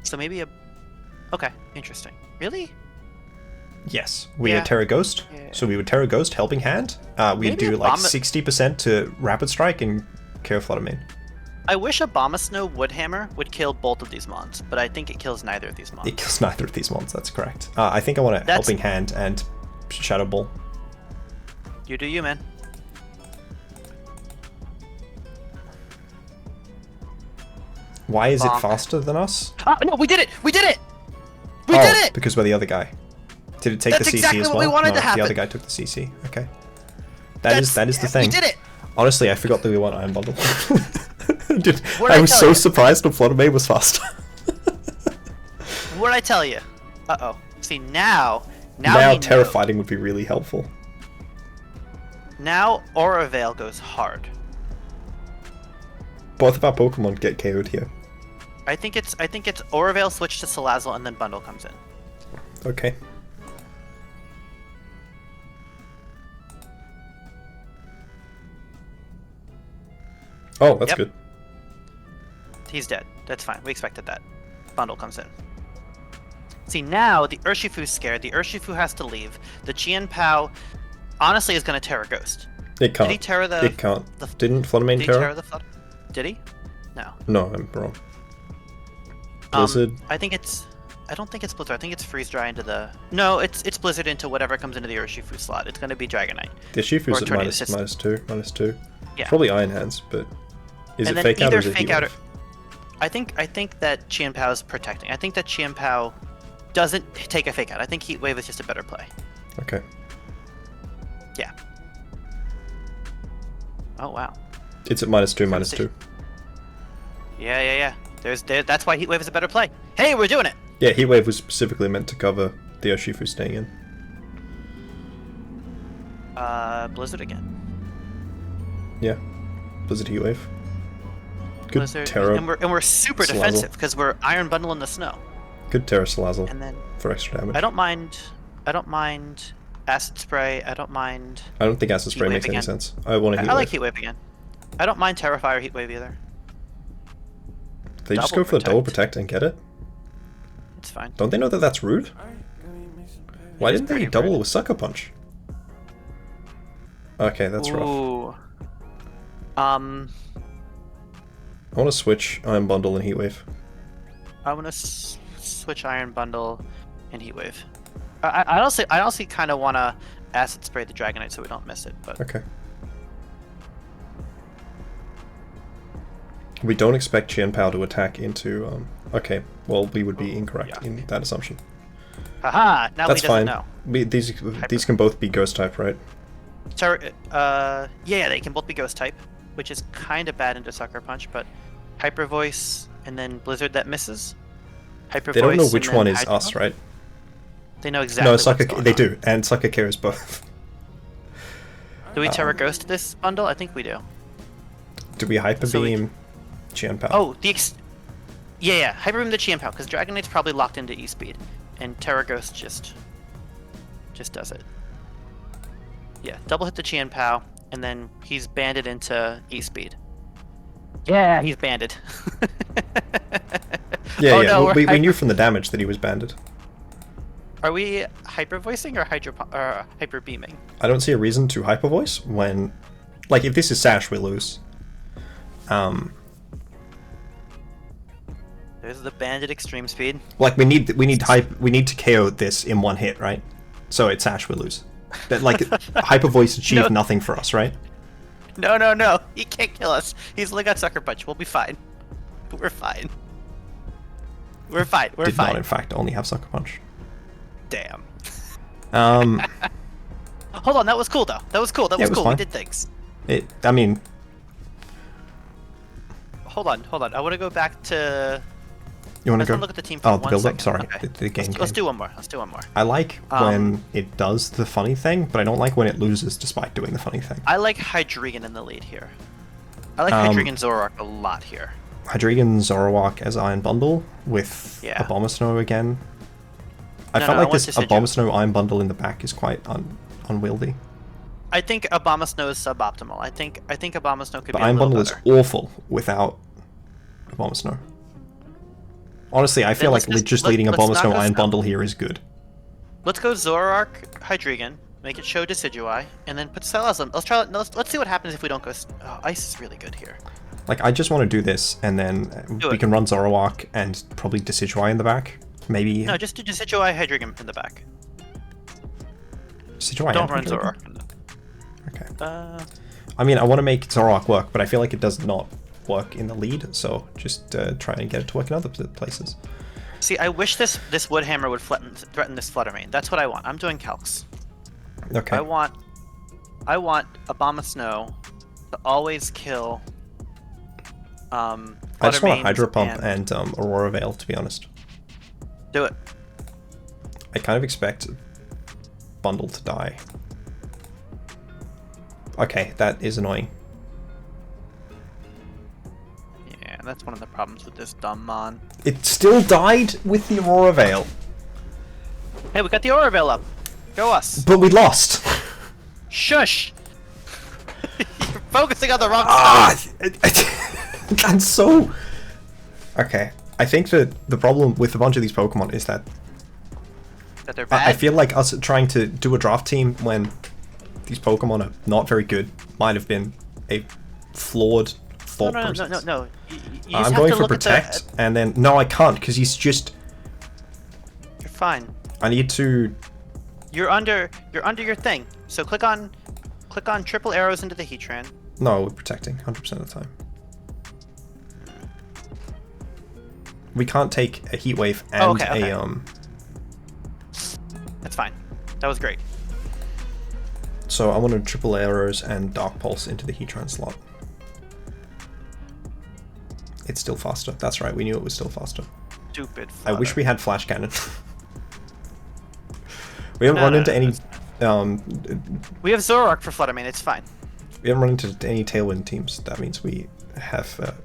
So maybe a... Okay, interesting. Really? Yes, we Yeah. had Terra Ghost, Yeah. so we would Terra Ghost Helping Hand. We'd Maybe do like Aboma- 60% to Rapid Strike and KO Fluttermane. I wish Abomasnow Woodhammer would kill both of these mons, but I think it kills neither of these mons. It kills neither of these mons, that's correct. I think I want a Helping Hand and Shadow Ball. You do you, man. Why is it faster than us? Oh, no, we did it! We did it! We did it! Because we're the other guy. Did it take That's the CC exactly as well? what we wanted no, to happen. the other guy took the CC. Okay. That is the thing. We did it! Honestly, I forgot that we want Iron Bundle. I was so surprised when Fluttermane was faster. What'd I tell you? Uh-oh. See, now Terra Fighting would be really helpful. Now Aura Veil goes hard. Both of our Pokemon get KO'd here. I think it's Aura Veil switch to Salazzle and then Bundle comes in. Okay. Oh, that's good. He's dead. That's fine. We expected that. Bundle comes in. See, now the Urshifu's scared. The Urshifu has to leave. The Chien-Pao honestly is going to Terra Ghost. It can't. Did he Terra the... It can't. Didn't Fluttermane Terra? Did he? No. No, I'm wrong. Blizzard? I don't think it's Blizzard. I think it's Freeze Dry into the... No, it's Blizzard into whatever comes into the Urshifu slot. It's going to be Dragonite. The Urshifu's at -2. Yeah. Probably Iron Hands, but... Is and it then Fake Out or is it Fake Heat Out Wave? I think that Chien-Pao is protecting. I think that Chien-Pao doesn't take a Fake Out. I think Heat Wave is just a better play. Okay. Yeah. Oh, wow. It's at -2. Yeah. That's why Heat Wave is a better play. Hey, we're doing it! Yeah, Heat Wave was specifically meant to cover the Urshifu staying in. Blizzard again. Yeah. Blizzard Heat Wave. Good Blizzard, Terra. and we're super Salazzle. defensive because we're Iron Bundle in the snow. Good Terra Salazzle And then for extra damage. I don't mind Acid Spray. I don't mind. I don't think Acid Spray Heat Wave makes any again. sense. I want a Heat I Wave. like Heat Wave again. I don't mind Terrify or Heat Wave either. They just go for the double protect and get it? It's fine. Don't they know that that's rude? Why didn't they double with Sucker Punch? Okay, that's rough. Ooh. I want to switch Iron Bundle and Heat Wave. I want to switch Iron Bundle and Heat Wave. I honestly kind of want to Acid Spray the Dragonite so we don't miss it. But Okay. We don't expect Chien-Pao to attack into... Okay, well, we would be incorrect in that assumption. Haha! Now That's he doesn't fine. know. These can both be Ghost type, right? Yeah, they can both be Ghost type, which is kind of bad into Sucker Punch, but Hyper Voice and then Blizzard that misses. Hyper They don't know Voice which and then one is Hydro us, Pump? right? They know exactly. No, what's Sucker. going They on. do, and Sucker carries both. Do we Terra Ghost this bundle? I think we do. Do we Hyper So Beam Chien-Pao? Oh, yeah, Hyper Beam the Chien-Pao, because Dragonite's probably locked into E-Speed, and Terra Ghost just does it. Yeah, double hit the Chien-Pao, and then he's banded into E-Speed. Yeah, he's banded. Yeah, Oh, yeah. no, Well, we we're knew from the damage that he was banded. Are we Hyper Voicing or Hyper Beaming? I don't see a reason to Hyper Voice when... Like, if this is Sash, we lose. There's the banded Extreme Speed. Like, we need to KO this in one hit, right? So it's Sash, we lose. But, like, Hyper Voice achieved nothing for us, right? No. He can't kill us. He's only got Sucker Punch. We'll be fine. We're fine. We're fine. Did not, in fact, only have Sucker Punch. Damn. Hold on, that was cool, though. That was cool. was We fine. did things. I mean... Hold on. I want to go back to... You want to go? Look at the team for the one build-up? second. Sorry, Okay. the game. Let's do one more. I like when it does the funny thing, but I don't like when it loses despite doing the funny thing. I like Hydreigon in the lead here. I like Hydreigon Zoroark a lot here. Hydreigon Zoroark as Iron Bundle with Abomasnow again. I felt like this Abomasnow Iron Bundle in the back is quite unwieldy. I think Abomasnow is suboptimal. I think Abomasnow could be a Iron little Bundle better. is awful without Abomasnow. Honestly, I feel like just leading Abomasnow Iron Bundle here is good. Let's go Zoroark, Hydreigon, make it show Decidueye, and then put Salazzle. Let's see what happens if we don't go. Oh, Ice is really good here. Like, I just want to do this, and then we can run Zoroark and probably Decidueye in the back. Maybe... No, just do Decidueye, Hydreigon in the back. Decidueye Don't run Hydreigon? Zoroark. Okay. I mean, I want to make Zoroark work, but I feel like it does not work in the lead, so just try and get it to work in other places. See, I wish this Woodhammer would threaten this Fluttermane. That's what I want. I'm doing calcs. Okay. I want Abomasnow to always kill I just want a Hydro Pump and Aurora Veil, to be honest. do it. I kind of expect Bundle to die. Okay, that is annoying. Yeah, that's one of the problems with this dumb Mon. It still died with the Aurora Veil. Hey, we got the Aurora Veil up. Go us. But we lost. Shush! You're focusing on the wrong stuff. I'm so... Okay, I think that the problem with a bunch of these Pokemon is that That they're bad. I feel like us trying to do a draft team when these Pokemon are not very good might have been a flawed thought process. No. You I'm going for Protect, and then... No, I can't, because he's just... You're fine. I need to... You're under your thing. So click on triple arrows into the Heatran. No, we're protecting 100% of the time. We can't take a Heat Wave and a That's fine. That was great. So I wanted triple arrows and Dark Pulse into the Heatran slot. It's still faster. That's right, we knew it was still faster. Stupid. I wish we had Flash Cannon. We haven't run into any... we have Zoroark for Fluttermane, it's fine. We haven't run into any Tailwind teams. That means we have...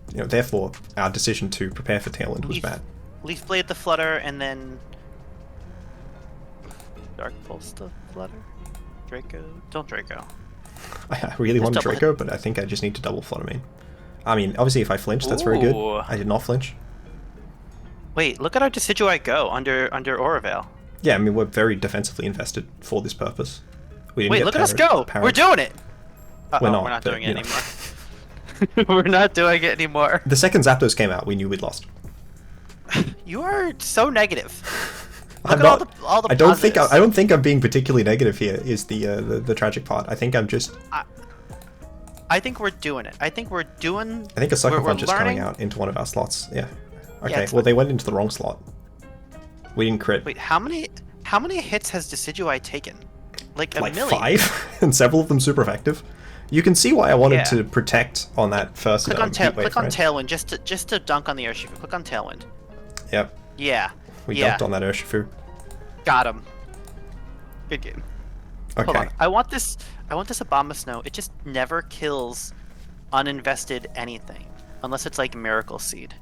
therefore, our decision to prepare for Tailwind was bad. Leaf Blade the Flutter, and then... Dark Pulse the Flutter? Draco? Don't Draco. I really want Draco, but I think I just need to double Fluttermane. I mean, obviously if I flinch, that's very good. I did not flinch. Wait, look at our Decidueye go under Aurora Veil. Yeah, I mean, we're very defensively invested for this purpose. We didn't Wait, get look at us go! We're doing it! We're not, we're not doing it know. anymore. We're not doing it anymore. The second Zapdos came out, we knew we'd lost. You are so negative. I'm Look not, at all the I don't positives. think I'm being particularly negative here. Is the tragic part? I think I'm just. I think we're doing it. I think we're doing. I think a Sucker we're Punch is coming learning. out into one of our slots. Yeah. Okay. Yeah, Well, they went into the wrong slot. We didn't crit. Wait, how many hits has Decidueye taken? Like a million. 5, and several of them super effective. You can see why I wanted to protect on that first. Click on Heat Wave, right? Tailwind just to dunk on the Urshifu. Click on Tailwind. Yep. Yeah. We dunked on that Urshifu. Got him. Good game. Okay. Hold on. I want this Abomasnow. It just never kills uninvested anything unless it's like Miracle Seed.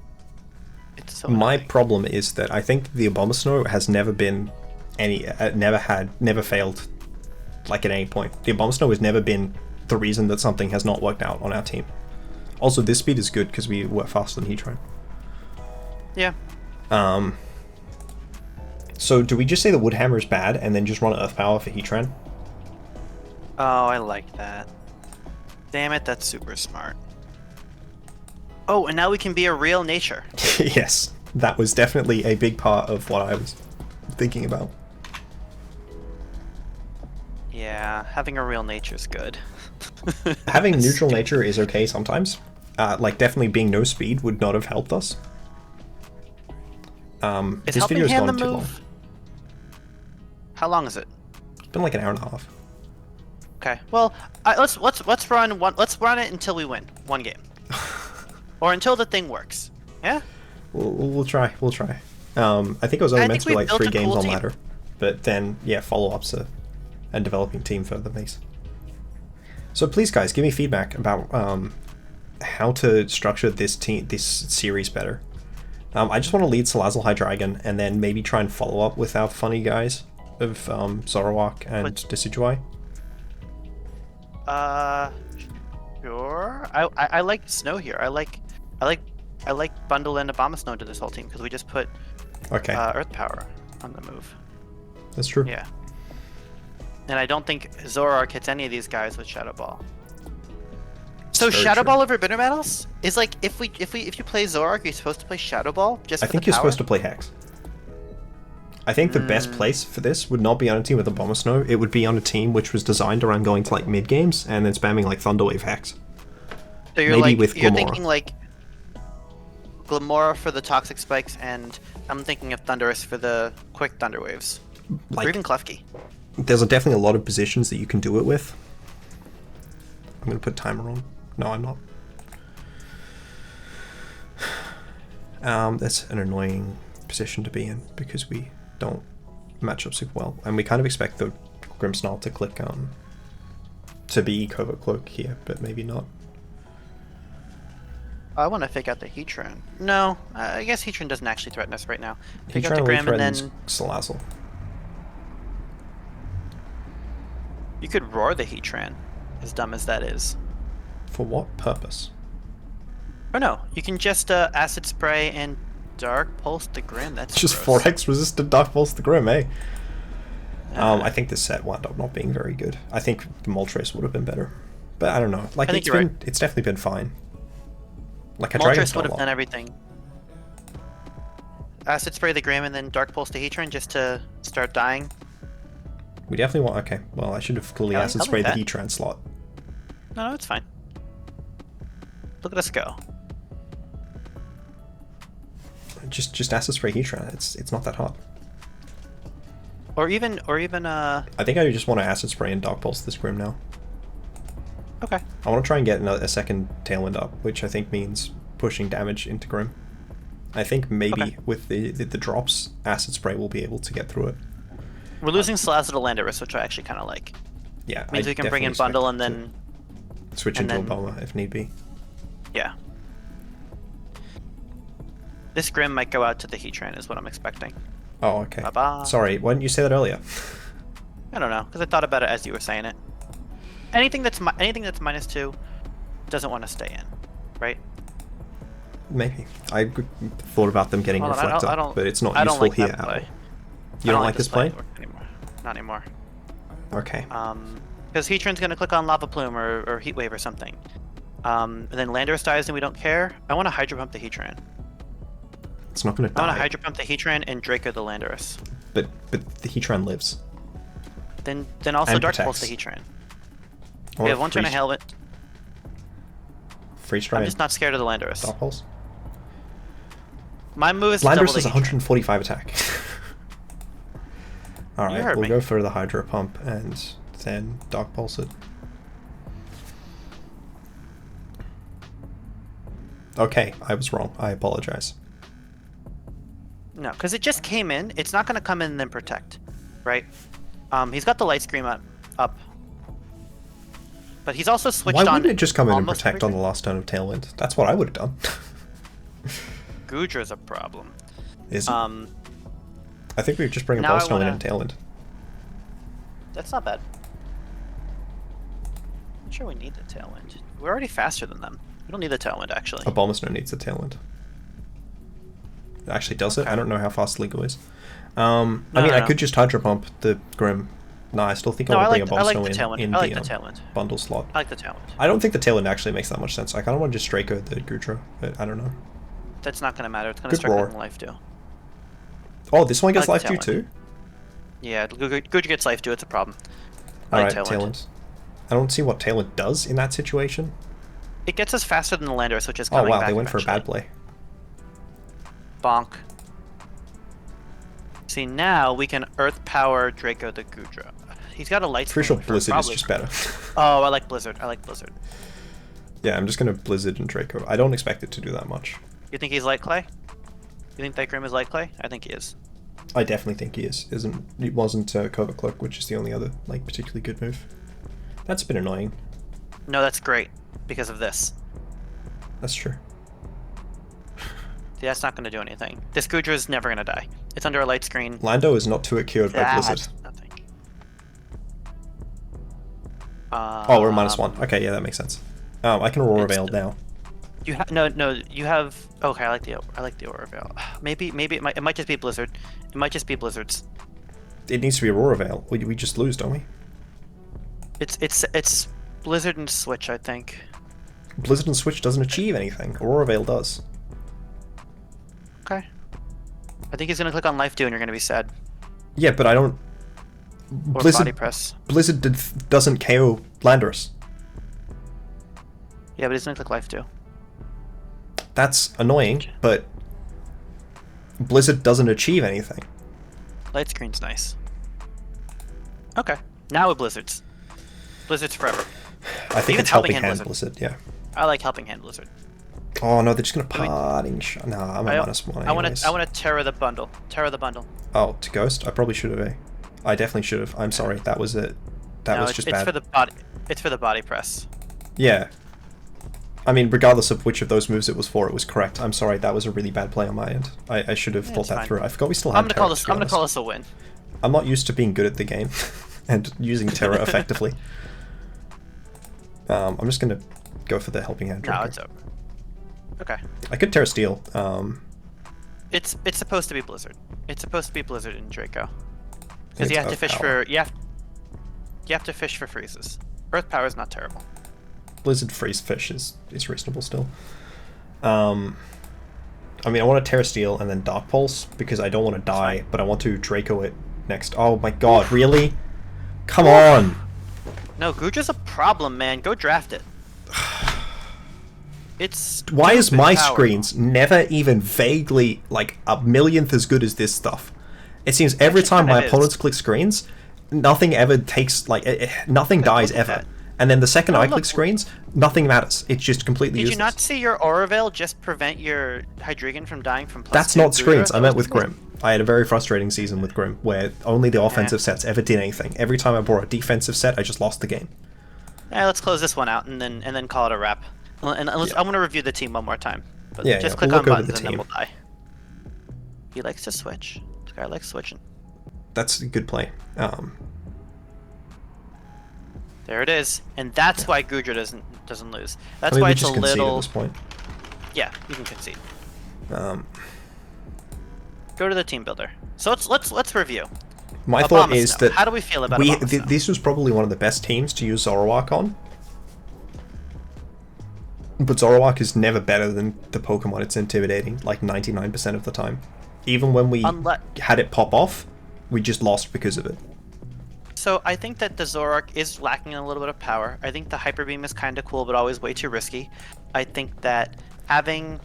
It's so My annoying. problem is that I think the Abomasnow has never been never failed like at any point. The Abomasnow has never been the reason that something has not worked out on our team. Also, this speed is good because we were faster than Heatran. Yeah. So do we just say the Woodhammer is bad and then just run Earth Power for Heatran? Oh, I like that. Damn it, that's super smart. Oh, and now we can be a real nature. Yes, that was definitely a big part of what I was thinking about. Yeah, having a real nature is good. Having neutral nature is okay sometimes. Like, definitely being no speed would not have helped us. Is This video has Helping Hand gone the too long. move? How long is it? It's been like an hour and a half. Okay. Well, let's run it until we win one game, or until the thing works. Yeah. We'll try. We'll try. I think it was only meant to be like 3 games on ladder, but then yeah, follow-ups and developing team further makes. So please, guys, give me feedback about how to structure this series better. I just want to lead Salazzle Hydreigon and then maybe try and follow up with our funny guys of Zoroark and Decidueye. Sure. I like Snow here. I like Bundle and Abomasnow to this whole team because we just put Earth Power on the move. That's true. Yeah. And I don't think Zoroark hits any of these guys with Shadow Ball. So very Shadow true. Ball over Bitter Metals is like if you play Zoroark, you're supposed to play Shadow Ball just I for think the you're power? supposed to play Hex. I think the best place for this would not be on a team with Abomasnow. It would be on a team which was designed around going to like mid games and then spamming like Thunderwave Hex. So you're Maybe like with you're Glamora. thinking like Glamora for the toxic spikes, and I'm thinking of Thunderous for the quick thunder waves, Like, or even Klefki. there's definitely a lot of positions that you can do it with. I'm gonna put timer on. No, I'm not. That's an annoying position to be in because we don't match up super well, and we kind of expect the Grimmsnarl to click to be Covert Cloak here, but maybe not. I want to fake out the Heatran. No, I guess Heatran doesn't actually threaten us right now. Fake out Heatran the only Grim and threatens then Salazzle. you could roar the Heatran, as dumb as that is. For what purpose? Or no, you can just Acid Spray and Dark Pulse the Grim. That's Just gross. 4x resistant Dark Pulse the Grim, eh? I think this set wound up not being very good. I think the Moltres would have been better. But I don't know. Like, I think you're right. It's definitely been fine. Like, a Dragon's Moltres not would a have lot. done everything. Acid Spray the Grim and then Dark Pulse the Heatran just to start dying. We definitely want... Okay, well, I should have clearly I Acid like Sprayed the that. Heatran slot. No, it's fine. Look at us go. Just Acid Spray Heatran. It's not that hard. Or even I think I just want to Acid Spray and Dark Pulse this Grim now. okay. I want to try and get a second Tailwind up, which I think means pushing damage into Grim. I think maybe Okay. with the drops, Acid Spray will be able to get through it. We're losing Salazzle to Landorus, which I actually kind of like. Yeah, Means we can bring in Bundle and then switch and into then- Obama if need be. yeah. This Grim might go out to the Heatran, is what I'm expecting. Oh, okay. Bye-bye. Sorry, why didn't you say that earlier? I don't know, because I thought about it as you were saying it. Anything that's -2 doesn't want to stay in, right? Maybe. I thought about them getting Hold on, Reflector, but it's not I don't useful like here that at all. play. You don't like this play? Anymore. Not anymore. Okay. Because Heatran's gonna click on Lava Plume or Heat Wave or something. And then Landorus dies and we don't care. I want to Hydro Pump the Heatran. It's not going to I want to die. Hydro Pump the Heatran and Draco the Landorus. But the Heatran lives. Then also And Dark Pulse the protects. Heatran. I We want have one turn of Helmet. Freeze Dry. I'm just not scared of the Landorus. Dark Pulse. My move is to double Landorus the has Heatran. 145 attack. Alright, heard we'll me. go for the Hydro Pump and then Dark Pulse it. Okay, I was wrong. I apologize. No, because it just came in. It's not going to come in and then protect, right? He's got the Light Scream up. But he's also switched Why on. wouldn't it just come in and almost protect on the everything. last turn of Tailwind? That's what I would have done. Gudra's a problem. Is it? Um, I think we just bring a now I Ballstone in wanna- and Tailwind. That's not bad. I'm sure we need the Tailwind. We're already faster than them. We don't need the Tailwind, actually. Abomasnow needs a Tailwind. Actually, does it? Okay. I don't know how fast Lego is. I mean, no, I no. could just Hydro Pump the Grim. No, I still think I No, want I to bring like a the Abomasnow Tailwind. in I like the the Tailwind. bundle slot. I like the Tailwind. I don't think the Tailwind actually makes that much sense. I kind of want to just Draco the Gudra, but I don't know. That's not going to matter. It's going to Good start roar. getting life too. Oh, this one gets like life the too, too? Yeah, Gudra gets life too. It's a problem. I like Alright, Tailwind. Tailwind. I don't see what Tailwind does in that situation. It gets us faster than the Landorus, which is Oh, coming wow, back they went for a bad eventually. play. Bonk. See, now we can Earth Power Draco the Gudra. He's got a Light Pretty Screen sure for Blizzard is probably- just better. Oh, I like Blizzard. I like Blizzard. Yeah, I'm just going to Blizzard and Draco. I don't expect it to do that much. You think he's Light Clay? You think that Grim is Light Clay? I think he is. I definitely think he is. It wasn't Covert Cloak, which is the only other like particularly good move. That's a bit annoying. No, that's great because of this. That's true. See, that's not going to do anything. This Gudra is never going to die. It's under a light screen. Lando is not too cured by That's Blizzard. nothing. Oh, we're -1. Okay, yeah, that makes sense. I can Aurora It's- Veil now. You have no. You have. Okay, I like the Aurora Veil. Maybe it might just be Blizzard. It might just be Blizzards. It needs to be Aurora Veil. We just lose, don't we? It's Blizzard and Switch, I think. Blizzard and Switch doesn't achieve anything. Aurora Veil does. Okay. I think he's gonna click on Life Dew and you're gonna be sad. Yeah, but I don't... Or Body Press. Blizzard doesn't KO Landorus. Yeah, but he's gonna click Life Dew. That's annoying, but Blizzard doesn't achieve anything. Light Screen's nice. Okay. Now with Blizzards. Blizzards forever. I think Even it's Helping Hand Hand Blizzard, yeah. I like Helping Hand Blizzard. Oh no, they're just gonna parting shot. No, I'm a -1 anyways. I wanna Terror the bundle. Terror the bundle. Oh, to Ghost? I probably should have, eh? I definitely should have. I'm sorry, that was it. That was just bad. It's for the body. It's for the body press. Yeah. I mean, regardless of which of those moves it was for, it was correct. I'm sorry, that was a really bad play on my end. I should have thought that fine. through. I forgot we still had I'm gonna call this a win. I'm not used to being good at the game and using Terra effectively. I'm just gonna go for the Helping Hand. No, it's over. Okay. I could Terra Steel. It's supposed to be Blizzard. It's supposed to be Blizzard in Draco. Because It's you have to Earth fish Power. for you have to fish for freezes. Earth Power is not terrible. Blizzard Freeze Fish is reasonable still. I mean, I want to Terra Steel and then Dark Pulse because I don't want to die, but I want to Draco it next. Oh my god, really? Come on! No, Gudra's a problem, man. Go draft it. It's Why is my power. screens never even vaguely like a millionth as good as this stuff? It seems every time my kinda opponents is. click screens, nothing ever takes like nothing dies look at ever. that. And then the second I look. click screens, nothing matters. It's just completely Did useless. you not see your Aura Veil just prevent your Hydreigon from dying from plus That's 2 not Gudra? screens. I That meant was with Grim. I had a very frustrating season with Grim, where only the offensive sets ever did anything. Every time I brought a defensive set, I just lost the game. Let's close this one out and then call it a wrap. And I'm going to review the team one more time. But Yeah, just yeah, click we'll on look over buttons the and then team. we'll die. He likes to switch. This guy likes switching. That's a good play. There it is. And that's why Gudra doesn't lose. That's I mean, why we it's a just concede at little... this point. Yeah, you can concede. Um, Go to the team builder. So let's review. my thought is Abomasnow. that How do we feel about Abomasnow? this was probably one of the best teams to use Zoroark on. But Zoroark is never better than the Pokemon it's intimidating, like 99% of the time. Even when we had it pop off, we just lost because of it. So I think that the Zoroark is lacking a little bit of power. I think the Hyper Beam is kind of cool, but always way too risky. I think that having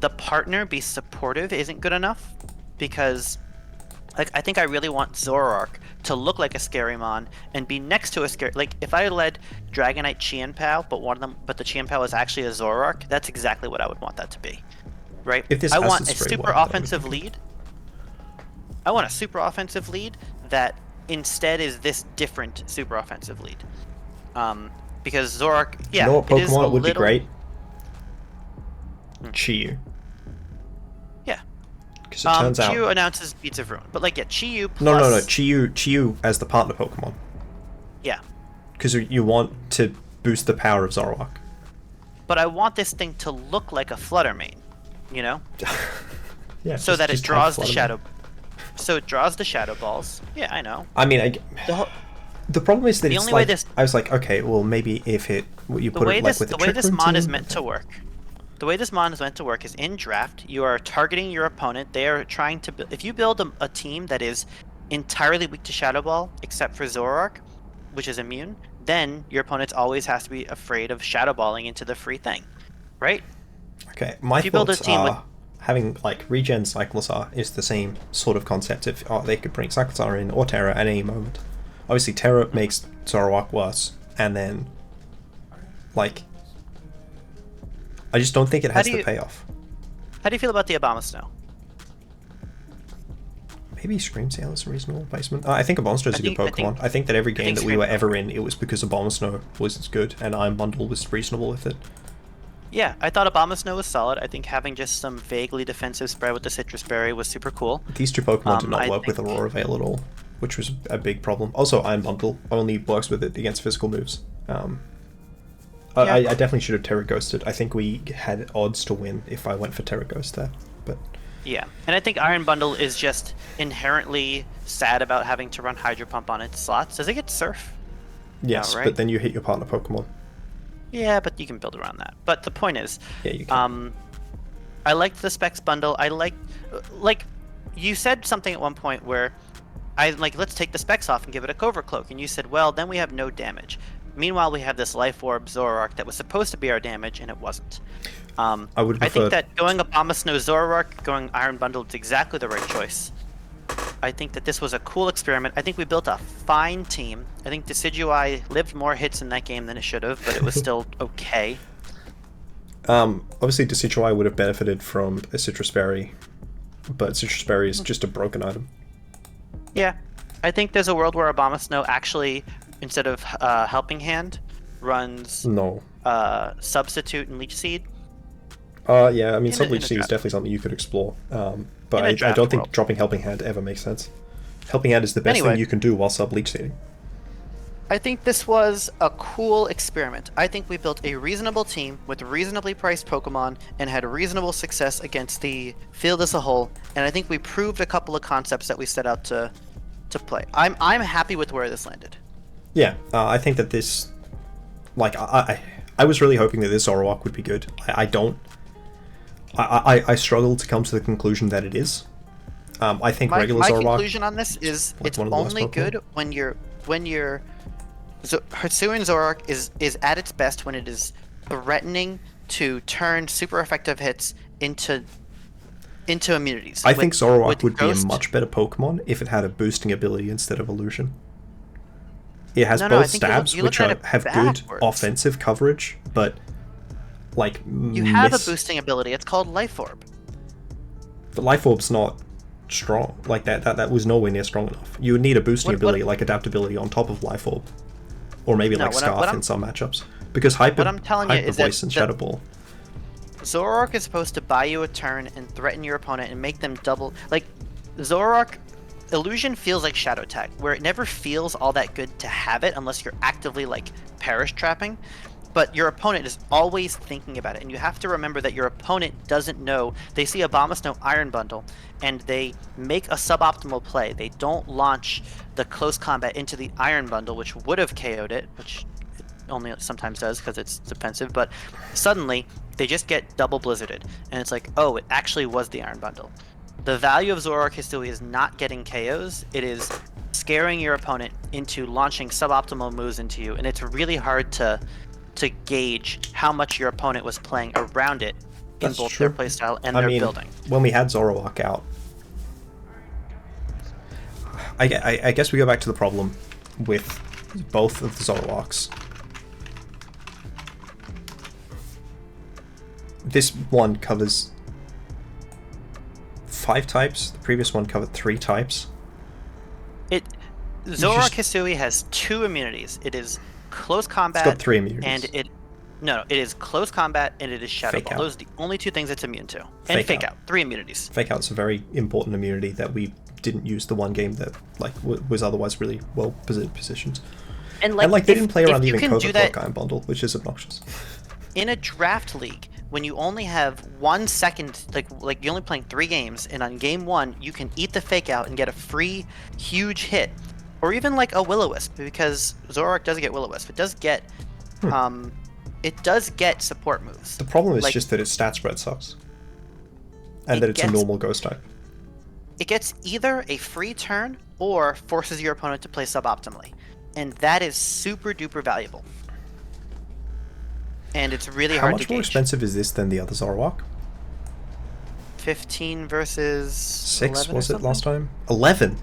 the partner be supportive isn't good enough, because like I think I really want Zoroark to look like a Scarymon and be next to a scary. Like if I led Dragonite Qianpao, but the Qianpao is actually a Zoroark, that's exactly what I would want that to be, right? If this I has want this a very super well, that would offensive be lead. I want a super offensive lead that instead is this different super offensive lead. Because Zoroark, yeah, You know what it is a Pokemon would be little- great? Chiyu. Yeah. Because it turns out... Chiyu announces Beats of Ruin, but like yeah, Chiyu plus... No. Chiyu as the partner Pokemon. Yeah. Because you want to boost the power of Zoroark. But I want this thing to look like a Flutter Mane, you know? Yeah. So that it just draws have the Fluttermane. shadow... So it draws the Shadow Balls. Yeah, I know. I mean, the problem is that The it's only way like... this- I was like, okay, well, maybe if you The put way it like this with the the way this Trick mod is Room meant team, to work. The way this mod is meant to work is in draft, you are targeting your opponent. They are trying to if you build a team that is entirely weak to Shadow Ball, except for Zoroark, which is immune, then your opponent always has to be afraid of Shadow Balling into the free thing, right? Okay, my If you build a thoughts team with- are having like regen Cyclosar is the same sort of concept. If they could bring Cyclosar in or Terra at any moment. Obviously, Terra makes Zoroark worse, and then like I just don't think it has the payoff. How do you feel about the Abomasnow? Maybe Scream Sail is a reasonable placement. I think Abomasnow is a good Pokemon. I think that every game think that we were Scream- ever in, it was because Abomasnow was good, and Iron Bundle was reasonable with it. Yeah, I thought Abomasnow was solid. I think having just some vaguely defensive spread with the Citrus Berry was super cool. These two Pokemon did not I work with think- Aurora Veil at all, which was a big problem. Also, Iron Bundle only works with it against physical moves. I definitely should have Terra Ghosted. I think we had odds to win if I went for Terra Ghost there, but Yeah, and I think Iron Bundle is just inherently sad about having to run Hydro Pump on its slots. Does it get Surf? yes, right? but then you hit your partner Pokemon. Yeah, but you can build around that. But the point is, Yeah, you can. I liked the specs bundle. I liked, like, you said something at one point where I like, let's take the specs off and give it a covert cloak, and you said, well, then we have no damage. Meanwhile, we have this life orb Zoroark that was supposed to be our damage, and it wasn't. I would I think prefer. that going Abomasnow Zoroark, going Iron Bundle is exactly the right choice. I think that this was a cool experiment. I think we built a fine team. I think Decidueye lived more hits in that game than it should have, but it was still okay. Obviously, Decidueye would have benefited from a Citrus Berry, but Citrus Berry is just a broken item. Yeah, I think there's a world where Abomasnow actually, instead of Helping Hand, runs No. Substitute and Leech Seed. Yeah, I mean, In a Subleech Seed is draft. definitely something you could explore, but In a I draft don't think world. dropping Helping Hand ever makes sense. Helping Hand is the best Anyway. thing you can do while Sub-Leech Seeding. I think this was a cool experiment. I think we built a reasonable team with reasonably priced Pokemon and had reasonable success against the field as a whole. And I think we proved a couple of concepts that we set out to play. I'm happy with where this landed. Yeah, I think that this, like, I was really hoping that this Zoroark would be good. I struggle to come to the conclusion that it is. I think My regular Zoroark. conclusion on this is like it's one of the worst only Pokemon. good when your Hisuian Zoroark is at its best when it is threatening to turn super effective hits into immunities. I think Zoroark with would Ghost- be a much better Pokemon if it had a boosting ability instead of illusion. It has No, I both think you stabs, look which at it have good backwards. offensive coverage, but like You have a boosting ability. It's called Life Orb. The Life Orb's not strong. Like that was nowhere near strong enough. You would need a boosting What- ability like Adaptability on top of Life Orb, or maybe No, like what I'm- Scarf what I'm- in some matchups. Because Hyper, what I'm telling you Hyper is that Voice and the- Shadow Ball. Zoroark is supposed to buy you a turn and threaten your opponent and make them double. Like, Zoroark, Illusion feels like Shadow Tag, where it never feels all that good to have it unless you're actively, like, Perish Trapping. But your opponent is always thinking about it, and you have to remember that your opponent doesn't know. They see Abomasnow Iron Bundle, and they make a suboptimal play. They don't launch the close combat into the Iron Bundle, which would have KO'd it, which it only sometimes does because it's defensive, but suddenly they just get double blizzarded, and it's like, oh, it actually was the Iron Bundle. The value of Zoroark Hisui is not getting KOs, it is scaring your opponent into launching suboptimal moves into you, and it's really hard to gauge how much your opponent was playing around it in That's both true. their playstyle and I their mean, building. when we had Zoroark out, I guess we go back to the problem with both of the Zoroarks. This one covers 5 types. The previous one covered 3 types. Zoroark just- Hisui has 2 immunities. It is close combat. It's got 3 immunities. And it is close combat and it is Shadow Fake Ball. Out. Those are the only 2 things it's immune to. And Fake Fake Out. Out. 3 immunities. Fake Out's a very important immunity that we didn't use the one game that like was otherwise really well positioned. And And like they if- didn't play if around you even can do Covert that Cloak Iron Bundle, which is obnoxious. in a draft league, when you only have 1 second, like you're only playing 3 games, and on game 1 you can eat the Fake Out and get a free huge hit, or even like a Will-O-Wisp, because Zoroark does get Will-O-Wisp. It does get, support moves. The problem is Like- just that its stat spread sucks, and It that it's a gets- normal ghost type. It gets either a free turn or forces your opponent to play suboptimally, and that is super duper valuable. And it's really How hard much to more gauge. expensive is this than the other Zoroark? 15 versus 6 11 or was it something? last time? 11.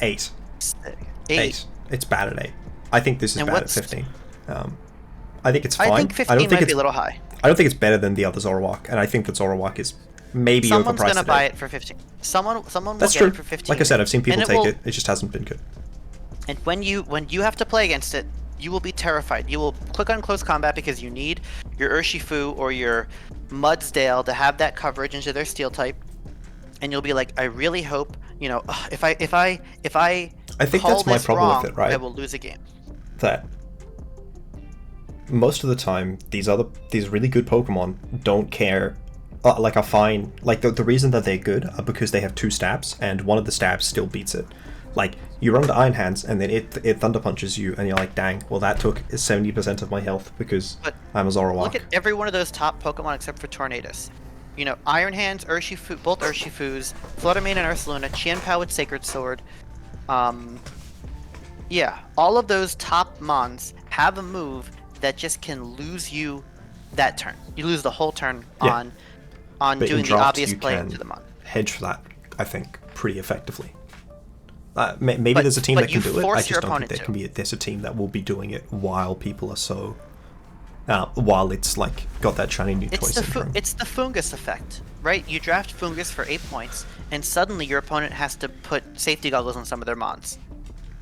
8. 8. It's bad at 8. I think this is And bad at what's- 15. I think it's fine. I think 15 don't think might it's, be a little high. I don't think it's better than the other Zoroark, and I think that Zoroark is maybe Someone's overpriced. gonna at buy 8. it for 15. Someone will That's get true. it for 15. Like I said, I've seen people And take will- it. It just hasn't been good. And when you have to play against it, you will be terrified. You will click on close combat because you need your Urshifu or your Mudsdale to have that coverage into their steel type, and you'll be like, I really hope, "Ugh, if I I think call that's my this problem wrong, with it, right? I will lose a game. That most of the time these really good Pokemon don't care, are fine. Like the reason that they're good are because they have 2 stabs and one of the stabs still beats it. Like, you run the Iron Hands, and then it Thunder Punches you, and you're like, dang, well that took 70% of my health because But I'm a Zoroark. look at every one of those top Pokemon except for Tornadus. You know, Iron Hands, Urshifu, both Urshifus, Fluttermane and Ursaluna, Qianpao with Sacred Sword. Yeah, all of those top Mons have a move that just can lose you that turn. You lose the whole turn on But in doing the draft, obvious you play can into the Mon. hedge for that, I think, pretty effectively. Maybe there's a team that can do it. I just don't think there's a team that will be doing it while people are so... while it's like got that shiny new toy syndrome. It's the Fungus effect, right? You draft Fungus for 8 points, and suddenly your opponent has to put safety goggles on some of their Mons.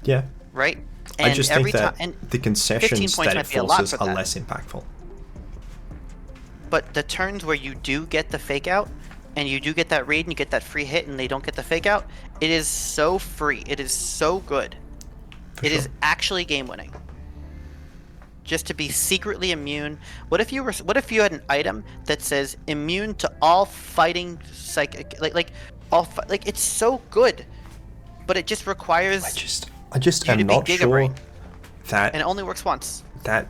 Yeah. Right? And I just think that the concessions that it forces are less impactful. But the turns where you do get the fake out, and you do get that raid, and you get that free hit, and they don't get the fake out, it is so free. It is so good. It is actually game winning. Just to be secretly immune. What if you had an item that says immune to all fighting psychic, like it's so good, but it just requires. I just am not sure that, and it only works once. That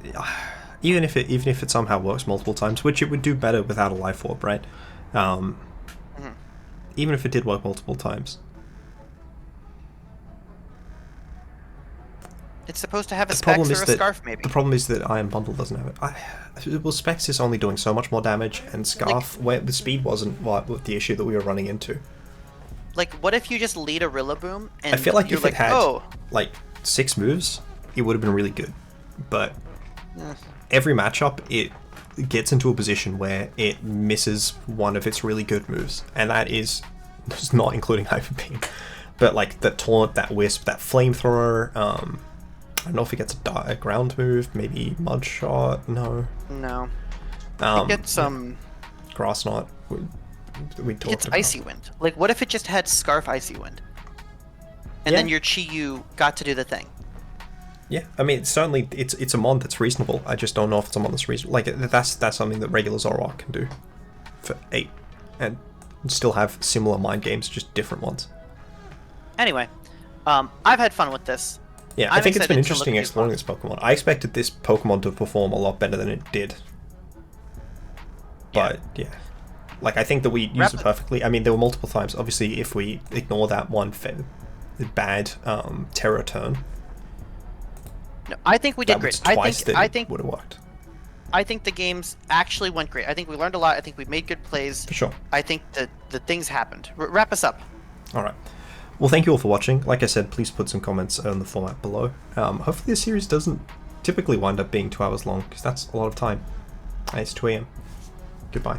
even if it somehow works multiple times, which it would do better without a life orb, right? Even if it did work multiple times. It's supposed to have a Specs or a Scarf, maybe. The problem is that Iron Bundle doesn't have it. Well, Specs is only doing so much more damage, and Scarf, where the speed wasn't the issue that we were running into. Like, what if you just lead a Rillaboom, and I feel like if it had, oh, like, 6 moves, it would have been really good. But every matchup, it gets into a position where it misses one of its really good moves, and that is just not including Hyper Beam. But, like, the Taunt, that Wisp, that Flamethrower, I don't know if it gets a ground move, maybe Mud Shot, no. No. It gets some... Grass Knot, we talked it's about. Icy Wind. Like, what if it just had Scarf Icy Wind? And then your Chi-Yu got to do the thing. Yeah, I mean, certainly, it's a mod that's reasonable. I just don't know if it's a mod that's reasonable. Like, that's something that regular Zoroark can do for 8. And still have similar mind games, just different ones. Anyway, I've had fun with this. Yeah, I think it's been interesting exploring this Pokemon. I expected this Pokemon to perform a lot better than it did. But, yeah. Like, I think that we used it perfectly. I mean, there were multiple times. Obviously, if we ignore that one bad Terror turn... No, I think we did great. I think would have worked. I think the games actually went great. I think we learned a lot. I think we made good plays. For sure. I think that the things happened. Wrap us up. All right. Well, thank you all for watching. Like I said, please put some comments on the format below. Hopefully this series doesn't typically wind up being 2 hours long, because that's a lot of time. And it's 2 AM. Goodbye.